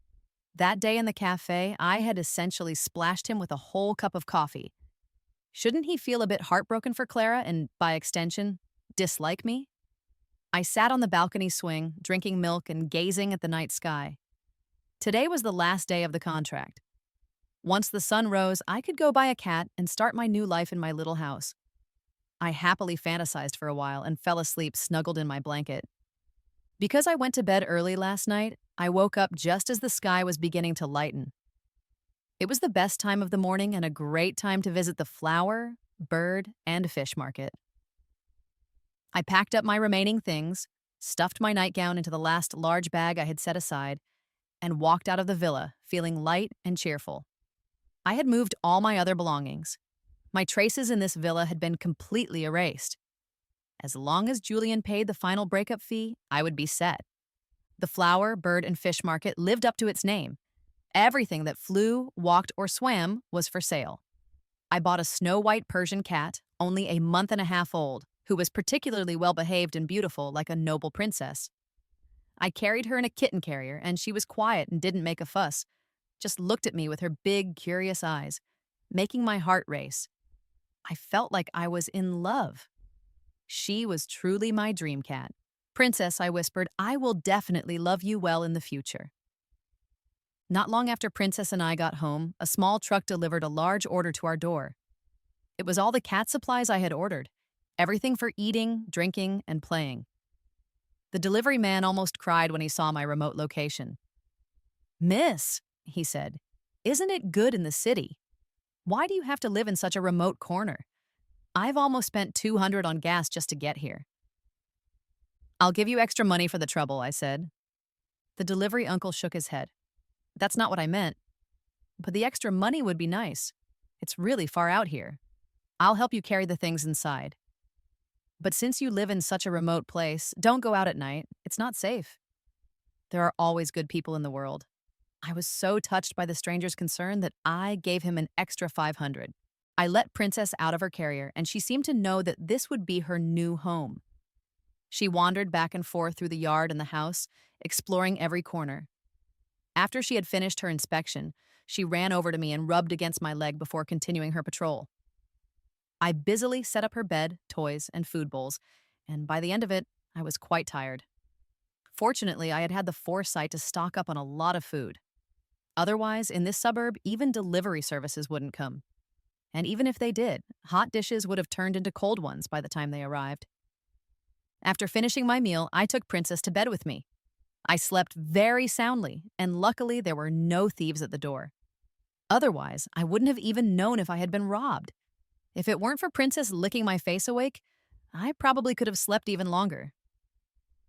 That day in the cafe, I had essentially splashed him with a whole cup of coffee. Shouldn't he feel a bit heartbroken for Clara and, by extension, dislike me? I sat on the balcony swing, drinking milk and gazing at the night sky. Today was the last day of the contract. Once the sun rose, I could go buy a cat and start my new life in my little house. I happily fantasized for a while and fell asleep snuggled in my blanket. Because I went to bed early last night, I woke up just as the sky was beginning to lighten. It was the best time of the morning and a great time to visit the flower, bird, and fish market. I packed up my remaining things, stuffed my nightgown into the last large bag I had set aside, and walked out of the villa, feeling light and cheerful. I had moved all my other belongings. My traces in this villa had been completely erased. As long as Julian paid the final breakup fee, I would be set. The flower, bird, and fish market lived up to its name. Everything that flew, walked, or swam was for sale. I bought a snow-white Persian cat, only a month and a half old, who was particularly well-behaved and beautiful like a noble princess. I carried her in a kitten carrier, and she was quiet and didn't make a fuss, just looked at me with her big, curious eyes, making my heart race. I felt like I was in love. She was truly my dream cat. Princess, I whispered, I will definitely love you well in the future. Not long after Princess and I got home, a small truck delivered a large order to our door. It was all the cat supplies I had ordered, everything for eating, drinking, and playing. The delivery man almost cried when he saw my remote location. Miss, he said, isn't it good in the city? Why do you have to live in such a remote corner? I've almost spent $200 on gas just to get here. I'll give you extra money for the trouble, I said. The delivery uncle shook his head. That's not what I meant. But the extra money would be nice. It's really far out here. I'll help you carry the things inside. But since you live in such a remote place, don't go out at night. It's not safe. There are always good people in the world. I was so touched by the stranger's concern that I gave him an extra $500. I let Princess out of her carrier, and she seemed to know that this would be her new home. She wandered back and forth through the yard and the house, exploring every corner. After she had finished her inspection, she ran over to me and rubbed against my leg before continuing her patrol. I busily set up her bed, toys, and food bowls, and by the end of it, I was quite tired. Fortunately, I had had the foresight to stock up on a lot of food. Otherwise, in this suburb, even delivery services wouldn't come. And even if they did, hot dishes would have turned into cold ones by the time they arrived. After finishing my meal, I took Princess to bed with me. I slept very soundly, and luckily there were no thieves at the door. Otherwise, I wouldn't have even known if I had been robbed. If it weren't for Princess licking my face awake, I probably could have slept even longer.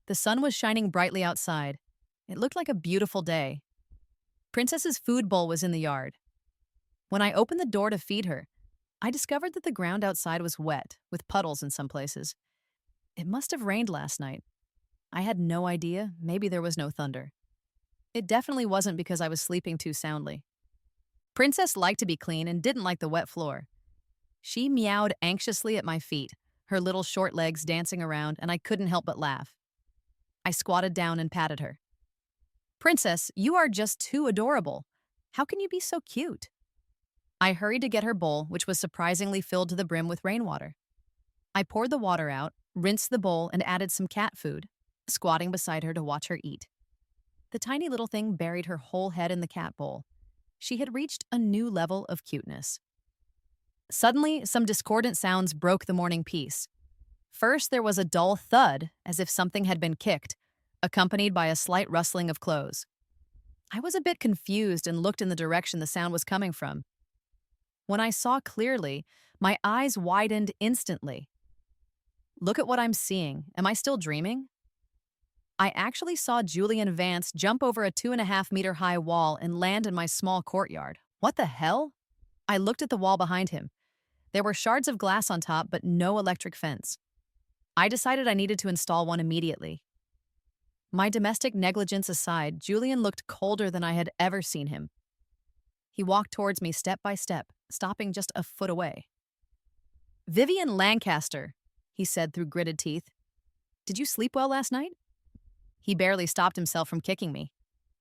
The sun was shining brightly outside. It looked like a beautiful day. Princess's food bowl was in the yard. When I opened the door to feed her, I discovered that the ground outside was wet, with puddles in some places. It must have rained last night. I had no idea. Maybe there was no thunder. It definitely wasn't because I was sleeping too soundly. Princess liked to be clean and didn't like the wet floor. She meowed anxiously at my feet, her little short legs dancing around, and I couldn't help but laugh. I squatted down and patted her. Princess, you are just too adorable. How can you be so cute? I hurried to get her bowl, which was surprisingly filled to the brim with rainwater. I poured the water out, rinsed the bowl, and added some cat food, squatting beside her to watch her eat. The tiny little thing buried her whole head in the cat bowl. She had reached a new level of cuteness. Suddenly, some discordant sounds broke the morning peace. First, there was a dull thud, as if something had been kicked, accompanied by a slight rustling of clothes. I was a bit confused and looked in the direction the sound was coming from. When I saw clearly, my eyes widened instantly. Look at what I'm seeing. Am I still dreaming? I actually saw Julian Vance jump over a 2.5-meter-high wall and land in my small courtyard. What the hell? I looked at the wall behind him. There were shards of glass on top, but no electric fence. I decided I needed to install one immediately. My domestic negligence aside, Julian looked colder than I had ever seen him. He walked towards me step by step, stopping just a foot away. Vivian Lancaster, he said through gritted teeth. Did you sleep well last night? He barely stopped himself from kicking me.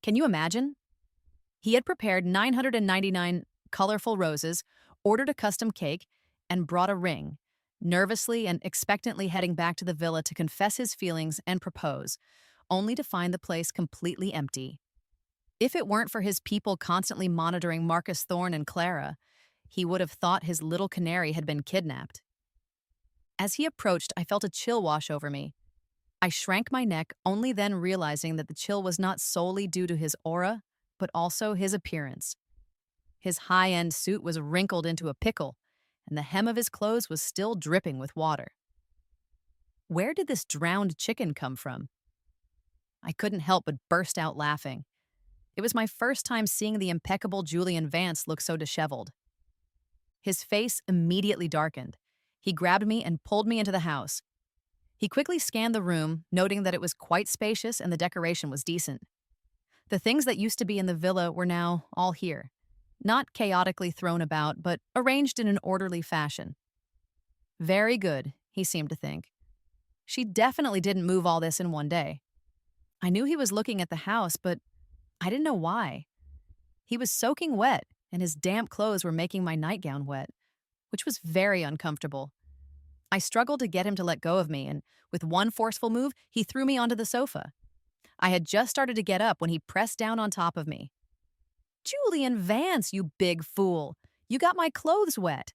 Can you imagine? He had prepared 999 colorful roses, ordered a custom cake, and brought a ring, nervously and expectantly heading back to the villa to confess his feelings and propose, only to find the place completely empty. If it weren't for his people constantly monitoring Marcus Thorne and Clara, he would have thought his little canary had been kidnapped. As he approached, I felt a chill wash over me. I shrank my neck, only then realizing that the chill was not solely due to his aura, but also his appearance. His high-end suit was wrinkled into a pickle, and the hem of his clothes was still dripping with water. Where did this drowned chicken come from? I couldn't help but burst out laughing. It was my first time seeing the impeccable Julian Vance look so disheveled. His face immediately darkened. He grabbed me and pulled me into the house. He quickly scanned the room, noting that it was quite spacious and the decoration was decent. The things that used to be in the villa were now all here, not chaotically thrown about, but arranged in an orderly fashion. Very good, he seemed to think. She definitely didn't move all this in one day. I knew he was looking at the house, but I didn't know why. He was soaking wet, and his damp clothes were making my nightgown wet, which was very uncomfortable. I struggled to get him to let go of me, and with one forceful move, he threw me onto the sofa. I had just started to get up when he pressed down on top of me. Julian Vance, you big fool! You got my clothes wet!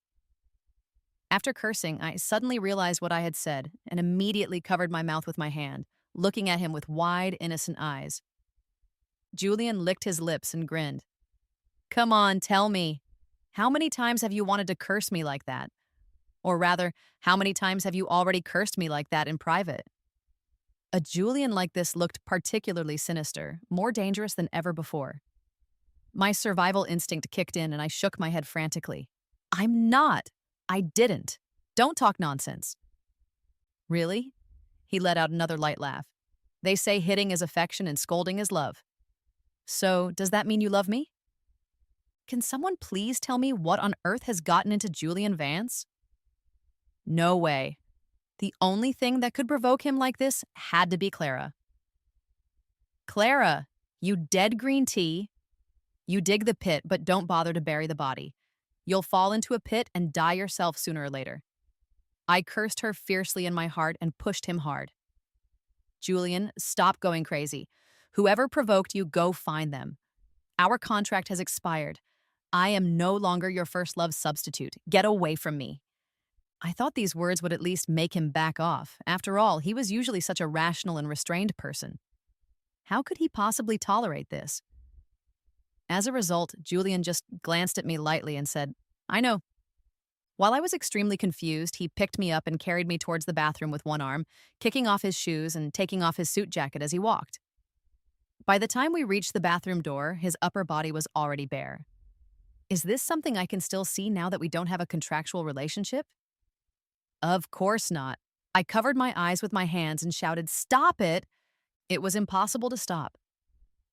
After cursing, I suddenly realized what I had said and immediately covered my mouth with my hand, looking at him with wide, innocent eyes. Julian licked his lips and grinned. Come on, tell me. How many times have you wanted to curse me like that? Or rather, how many times have you already cursed me like that in private? A Julian like this looked particularly sinister, more dangerous than ever before. My survival instinct kicked in and I shook my head frantically. I'm not. I didn't. Don't talk nonsense. Really? He let out another light laugh. They say hitting is affection and scolding is love. So, does that mean you love me? Can someone please tell me what on earth has gotten into Julian Vance? No way. The only thing that could provoke him like this had to be Clara. Clara, you dead green tea. You dig the pit, but don't bother to bury the body. You'll fall into a pit and die yourself sooner or later. I cursed her fiercely in my heart and pushed him hard. Julian, stop going crazy. Whoever provoked you, go find them. Our contract has expired. I am no longer your first love substitute. Get away from me. I thought these words would at least make him back off. After all, he was usually such a rational and restrained person. How could he possibly tolerate this? As a result, Julian just glanced at me lightly and said, I know. While I was extremely confused, he picked me up and carried me towards the bathroom with one arm, kicking off his shoes and taking off his suit jacket as he walked. By the time we reached the bathroom door, his upper body was already bare. Is this something I can still see now that we don't have a contractual relationship? Of course not. I covered my eyes with my hands and shouted, Stop it! It was impossible to stop.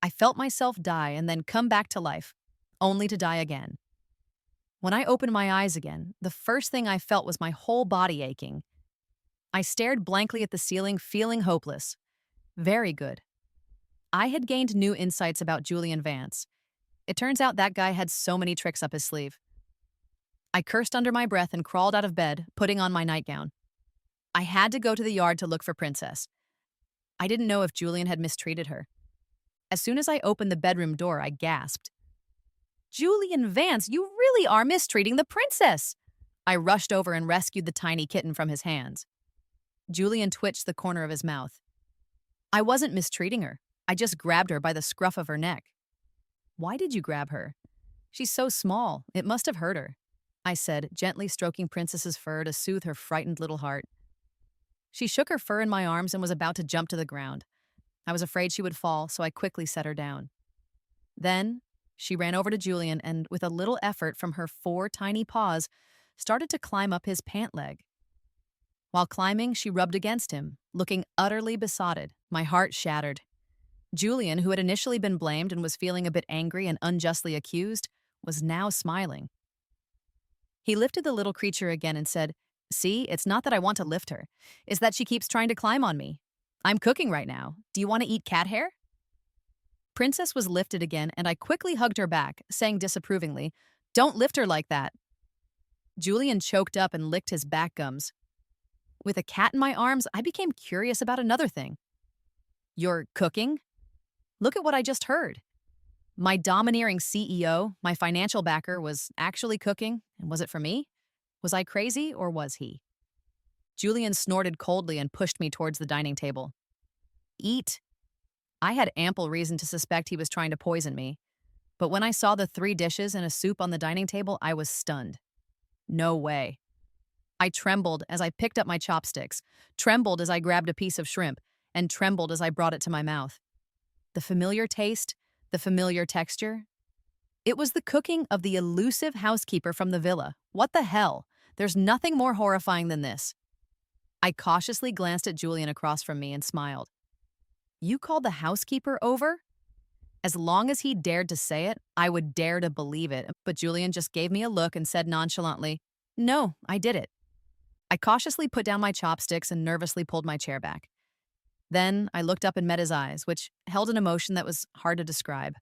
I felt myself die and then come back to life, only to die again. When I opened my eyes again, the first thing I felt was my whole body aching. I stared blankly at the ceiling, feeling hopeless. Very good. I had gained new insights about Julian Vance. It turns out that guy had so many tricks up his sleeve. I cursed under my breath and crawled out of bed, putting on my nightgown. I had to go to the yard to look for Princess. I didn't know if Julian had mistreated her. As soon as I opened the bedroom door, I gasped. Julian Vance, you really are mistreating the princess! I rushed over and rescued the tiny kitten from his hands. Julian twitched the corner of his mouth. I wasn't mistreating her. I just grabbed her by the scruff of her neck. Why did you grab her? She's so small. It must have hurt her, I said, gently stroking Princess's fur to soothe her frightened little heart. She shook her fur in my arms and was about to jump to the ground. I was afraid she would fall, so I quickly set her down. Then, she ran over to Julian and, with a little effort from her 4 tiny paws, started to climb up his pant leg. While climbing, she rubbed against him, looking utterly besotted, my heart shattered. Julian, who had initially been blamed and was feeling a bit angry and unjustly accused, was now smiling. He lifted the little creature again and said, See, it's not that I want to lift her. It's that she keeps trying to climb on me. I'm cooking right now. Do you want to eat cat hair? Princess was lifted again, and I quickly hugged her back, saying disapprovingly, Don't lift her like that. Julian choked up and licked his back gums. With a cat in my arms, I became curious about another thing. You're cooking? Look at what I just heard. My domineering CEO, my financial backer, was actually cooking, and was it for me? Was I crazy, or was he? Julian snorted coldly and pushed me towards the dining table. Eat. I had ample reason to suspect he was trying to poison me, but when I saw the 3 dishes and a soup on the dining table, I was stunned. No way. I trembled as I picked up my chopsticks, trembled as I grabbed a piece of shrimp, and trembled as I brought it to my mouth. The familiar taste, the familiar texture. It was the cooking of the elusive housekeeper from the villa. What the hell? There's nothing more horrifying than this. I cautiously glanced at Julian across from me and smiled. You called the housekeeper over? As long as he dared to say it, I would dare to believe it, but Julian just gave me a look and said nonchalantly, No, I did it. I cautiously put down my chopsticks and nervously pulled my chair back. Then I looked up and met his eyes, which held an emotion that was hard to describe.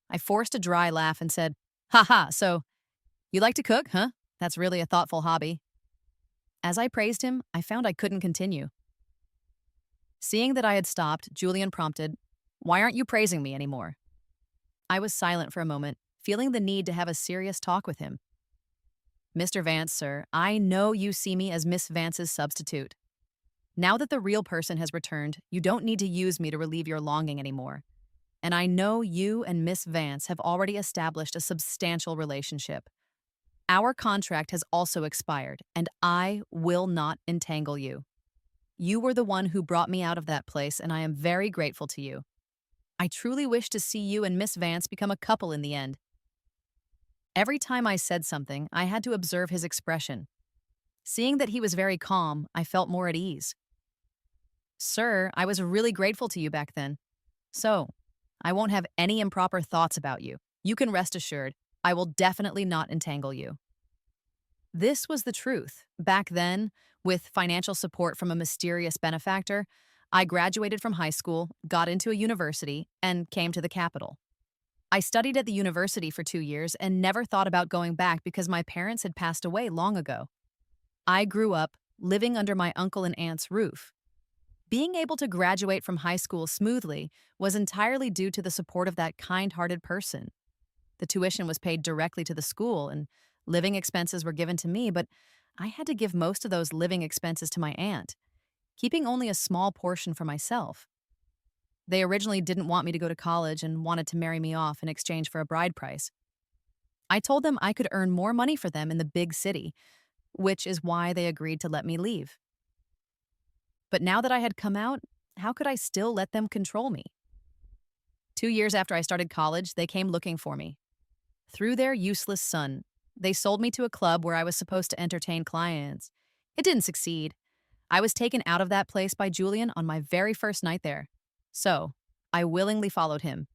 I forced a dry laugh and said, "Ha ha, so you like to cook, huh? That's really a thoughtful hobby." As I praised him, I found I couldn't continue. Seeing that I had stopped, Julian prompted, "Why aren't you praising me anymore?" I was silent for a moment, feeling the need to have a serious talk with him. "Mr. Vance, sir, I know you see me as Miss Vance's substitute. Now that the real person has returned, you don't need to use me to relieve your longing anymore. And I know you and Miss Vance have already established a substantial relationship. Our contract has also expired, and I will not entangle you. You were the one who brought me out of that place, and I am very grateful to you. I truly wish to see you and Miss Vance become a couple in the end." Every time I said something, I had to observe his expression. Seeing that he was very calm, I felt more at ease. "Sir, I was really grateful to you back then. So, I won't have any improper thoughts about you. You can rest assured, I will definitely not entangle you." This was the truth. Back then, with financial support from a mysterious benefactor, I graduated from high school, got into a university, and came to the capital. I studied at the university for 2 years and never thought about going back because my parents had passed away long ago. I grew up living under my uncle and aunt's roof. Being able to graduate from high school smoothly was entirely due to the support of that kind-hearted person. The tuition was paid directly to the school, and living expenses were given to me, but I had to give most of those living expenses to my aunt, keeping only a small portion for myself. They originally didn't want me to go to college and wanted to marry me off in exchange for a bride price. I told them I could earn more money for them in the big city, which is why they agreed to let me leave. But now that I had come out, how could I still let them control me? 2 years after I started college, they came looking for me. Through their useless son, they sold me to a club where I was supposed to entertain clients. It didn't succeed. I was taken out of that place by Julian on my very first night there. So, I willingly followed him.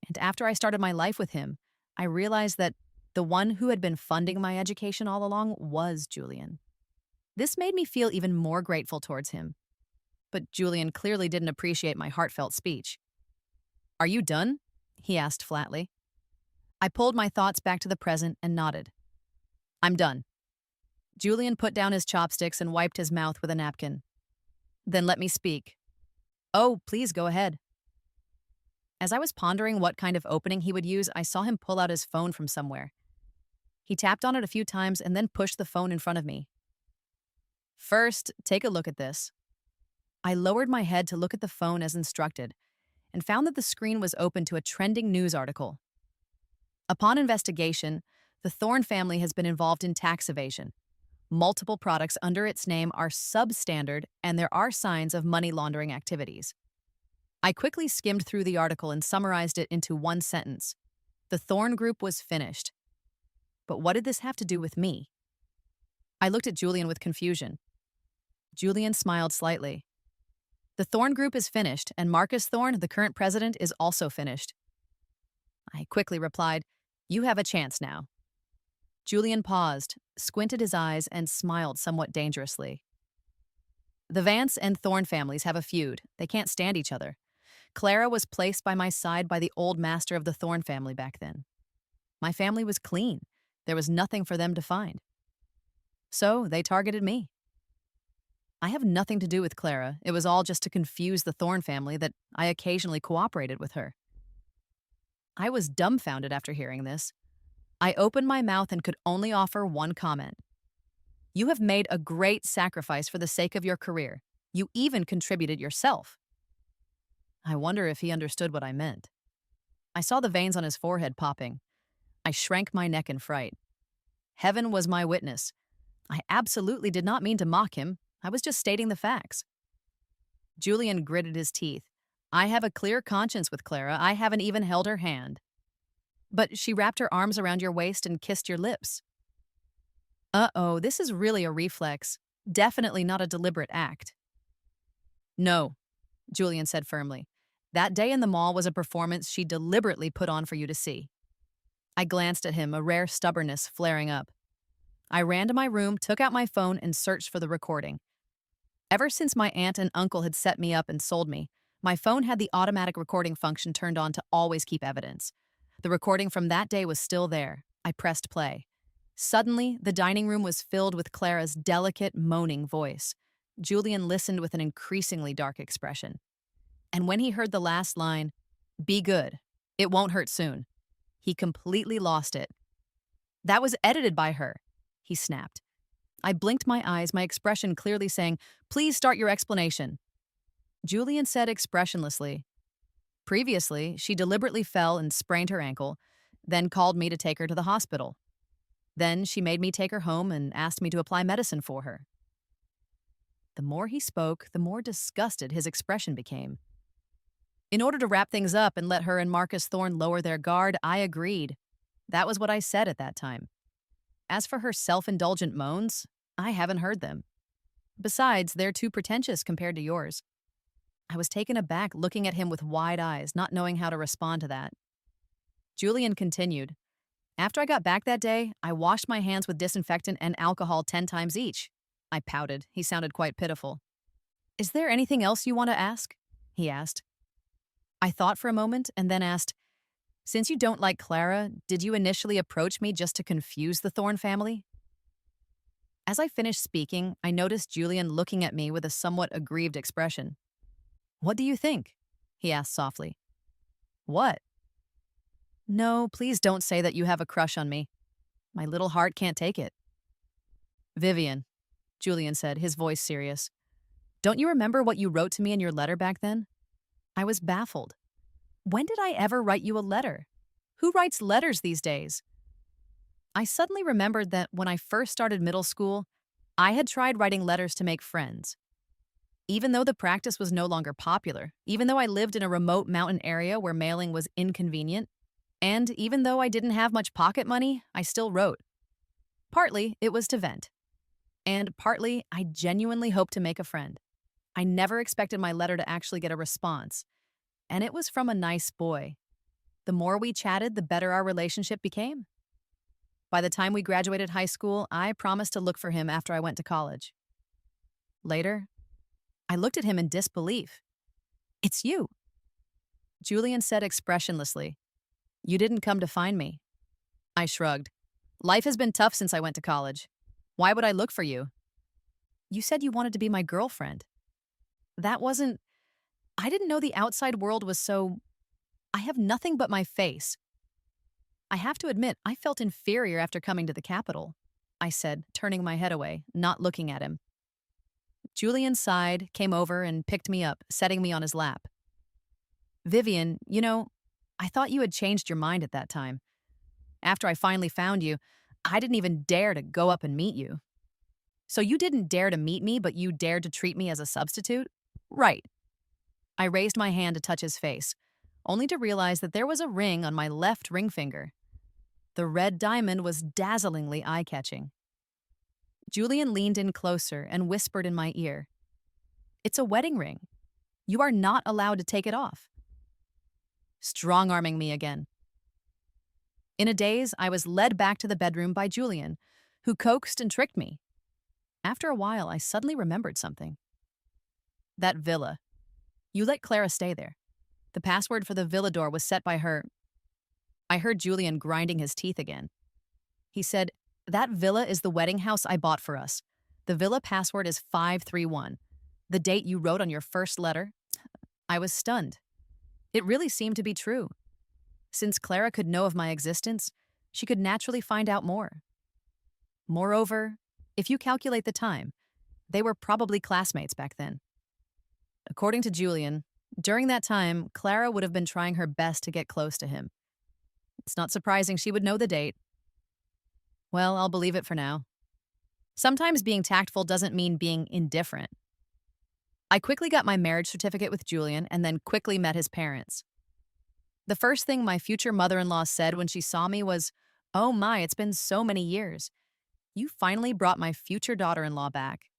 And after I started my life with him, I realized that the one who had been funding my education all along was Julian. This made me feel even more grateful towards him. But Julian clearly didn't appreciate my heartfelt speech. "Are you done?" he asked flatly. I pulled my thoughts back to the present and nodded. "I'm done." Julian put down his chopsticks and wiped his mouth with a napkin. "Then let me speak." "Oh, please go ahead." As I was pondering what kind of opening he would use, I saw him pull out his phone from somewhere. He tapped on it a few times and then pushed the phone in front of me. "First, take a look at this." I lowered my head to look at the phone as instructed and found that the screen was open to a trending news article. Upon investigation, the Thorne family has been involved in tax evasion. Multiple products under its name are substandard, and there are signs of money laundering activities. I quickly skimmed through the article and summarized it into one sentence. The Thorne Group was finished. But what did this have to do with me? I looked at Julian with confusion. Julian smiled slightly. "The Thorne Group is finished, and Marcus Thorne, the current president, is also finished." I quickly replied, "You have a chance now." Julian paused, squinted his eyes, and smiled somewhat dangerously. "The Vance and Thorne families have a feud. They can't stand each other. Clara was placed by my side by the old master of the Thorne family back then. My family was clean. There was nothing for them to find. So they targeted me. I have nothing to do with Clara. It was all just to confuse the Thorne family that I occasionally cooperated with her." I was dumbfounded after hearing this. I opened my mouth and could only offer one comment. "You have made a great sacrifice for the sake of your career. You even contributed yourself." I wonder if he understood what I meant. I saw the veins on his forehead popping. I shrank my neck in fright. Heaven was my witness. I absolutely did not mean to mock him. I was just stating the facts. Julian gritted his teeth. "I have a clear conscience with Clara. I haven't even held her hand." "But she wrapped her arms around your waist and kissed your lips." Uh-oh, this is really a reflex. Definitely not a deliberate act. "No," Julian said firmly. "That day in the mall was a performance she deliberately put on for you to see." I glanced at him, a rare stubbornness flaring up. I ran to my room, took out my phone, and searched for the recording. Ever since my aunt and uncle had set me up and sold me, my phone had the automatic recording function turned on to always keep evidence. The recording from that day was still there. I pressed play. Suddenly, the dining room was filled with Clara's delicate, moaning voice. Julian listened with an increasingly dark expression. And when he heard the last line, "Be good. It won't hurt soon," he completely lost it. "That was edited by her," he snapped. I blinked my eyes, my expression clearly saying, "Please start your explanation." Julian said expressionlessly, "Previously, she deliberately fell and sprained her ankle, then called me to take her to the hospital. Then she made me take her home and asked me to apply medicine for her." The more he spoke, the more disgusted his expression became. In order to wrap things up and let her and Marcus Thorne lower their guard, I agreed. That was what I said at that time. As for her self-indulgent moans, I haven't heard them. Besides, they're too pretentious compared to yours. I was taken aback, looking at him with wide eyes, not knowing how to respond to that. Julian continued. "After I got back that day, I washed my hands with disinfectant and alcohol 10 times each." I pouted. He sounded quite pitiful. "Is there anything else you want to ask?" he asked. I thought for a moment and then asked, "Since you don't like Clara, did you initially approach me just to confuse the Thorne family?" As I finished speaking, I noticed Julian looking at me with a somewhat aggrieved expression. "What do you think?" he asked softly. "What?" "No, please don't say that you have a crush on me. My little heart can't take it." "Vivian," Julian said, his voice serious, "don't you remember what you wrote to me in your letter back then?" I was baffled. When did I ever write you a letter? Who writes letters these days? I suddenly remembered that when I first started middle school, I had tried writing letters to make friends. Even though the practice was no longer popular, even though I lived in a remote mountain area where mailing was inconvenient, and even though I didn't have much pocket money, I still wrote. Partly, it was to vent. And partly, I genuinely hoped to make a friend. I never expected my letter to actually get a response. And it was from a nice boy. The more we chatted, the better our relationship became. By the time we graduated high school, I promised to look for him after I went to college. Later, I looked at him in disbelief. "It's you." Julian said expressionlessly, "You didn't come to find me." I shrugged. "Life has been tough since I went to college. Why would I look for you?" "You said you wanted to be my girlfriend." That wasn't... I didn't know the outside world was so... I have nothing but my face. I have to admit, I felt inferior after coming to the capital, I said, turning my head away, not looking at him. Julian sighed, came over, and picked me up, setting me on his lap. "Vivian, I thought you had changed your mind at that time. After I finally found you, I didn't even dare to go up and meet you." "So you didn't dare to meet me, but you dared to treat me as a substitute?" "Right." I raised my hand to touch his face, only to realize that there was a ring on my left ring finger. The red diamond was dazzlingly eye-catching. Julian leaned in closer and whispered in my ear, "It's a wedding ring. You are not allowed to take it off." Strong-arming me again. In a daze, I was led back to the bedroom by Julian, who coaxed and tricked me. After a while, I suddenly remembered something. "That villa. You let Clara stay there. The password for the villa door was set by her." I heard Julian grinding his teeth again. He said, "That villa is the wedding house I bought for us. The villa password is 531. The date you wrote on your first letter." I was stunned. It really seemed to be true. Since Clara could know of my existence, she could naturally find out more. Moreover, if you calculate the time, they were probably classmates back then. According to Julian, during that time, Clara would have been trying her best to get close to him. It's not surprising she would know the date. Well, I'll believe it for now. Sometimes being tactful doesn't mean being indifferent. I quickly got my marriage certificate with Julian and then quickly met his parents. The first thing my future mother-in-law said when she saw me was, "Oh my, it's been so many years. You finally brought my future daughter-in-law back."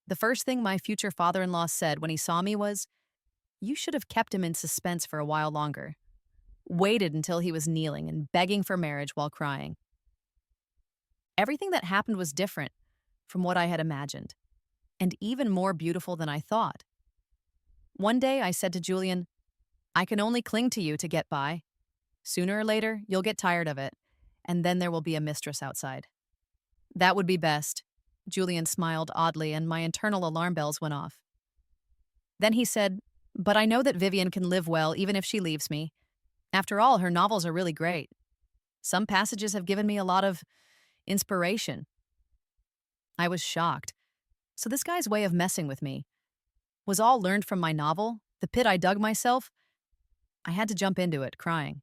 The first thing my future father-in-law said when he saw me was, "You should have kept him in suspense for a while longer. Waited until he was kneeling and begging for marriage while crying." Everything that happened was different from what I had imagined. and even more beautiful than I thought. One day I said to Julian, I can only cling to you to get by. Sooner or later, you'll get tired of it, and then there will be a mistress outside. That would be best. Julian smiled oddly, and my internal alarm bells went off. Then he said, but I know that Vivian can live well even if she leaves me. After all, her novels are really great. Some passages have given me a lot of inspiration. I was shocked. So this guy's way of messing with me was all learned from my novel, the pit I dug myself. I had to jump into it, crying.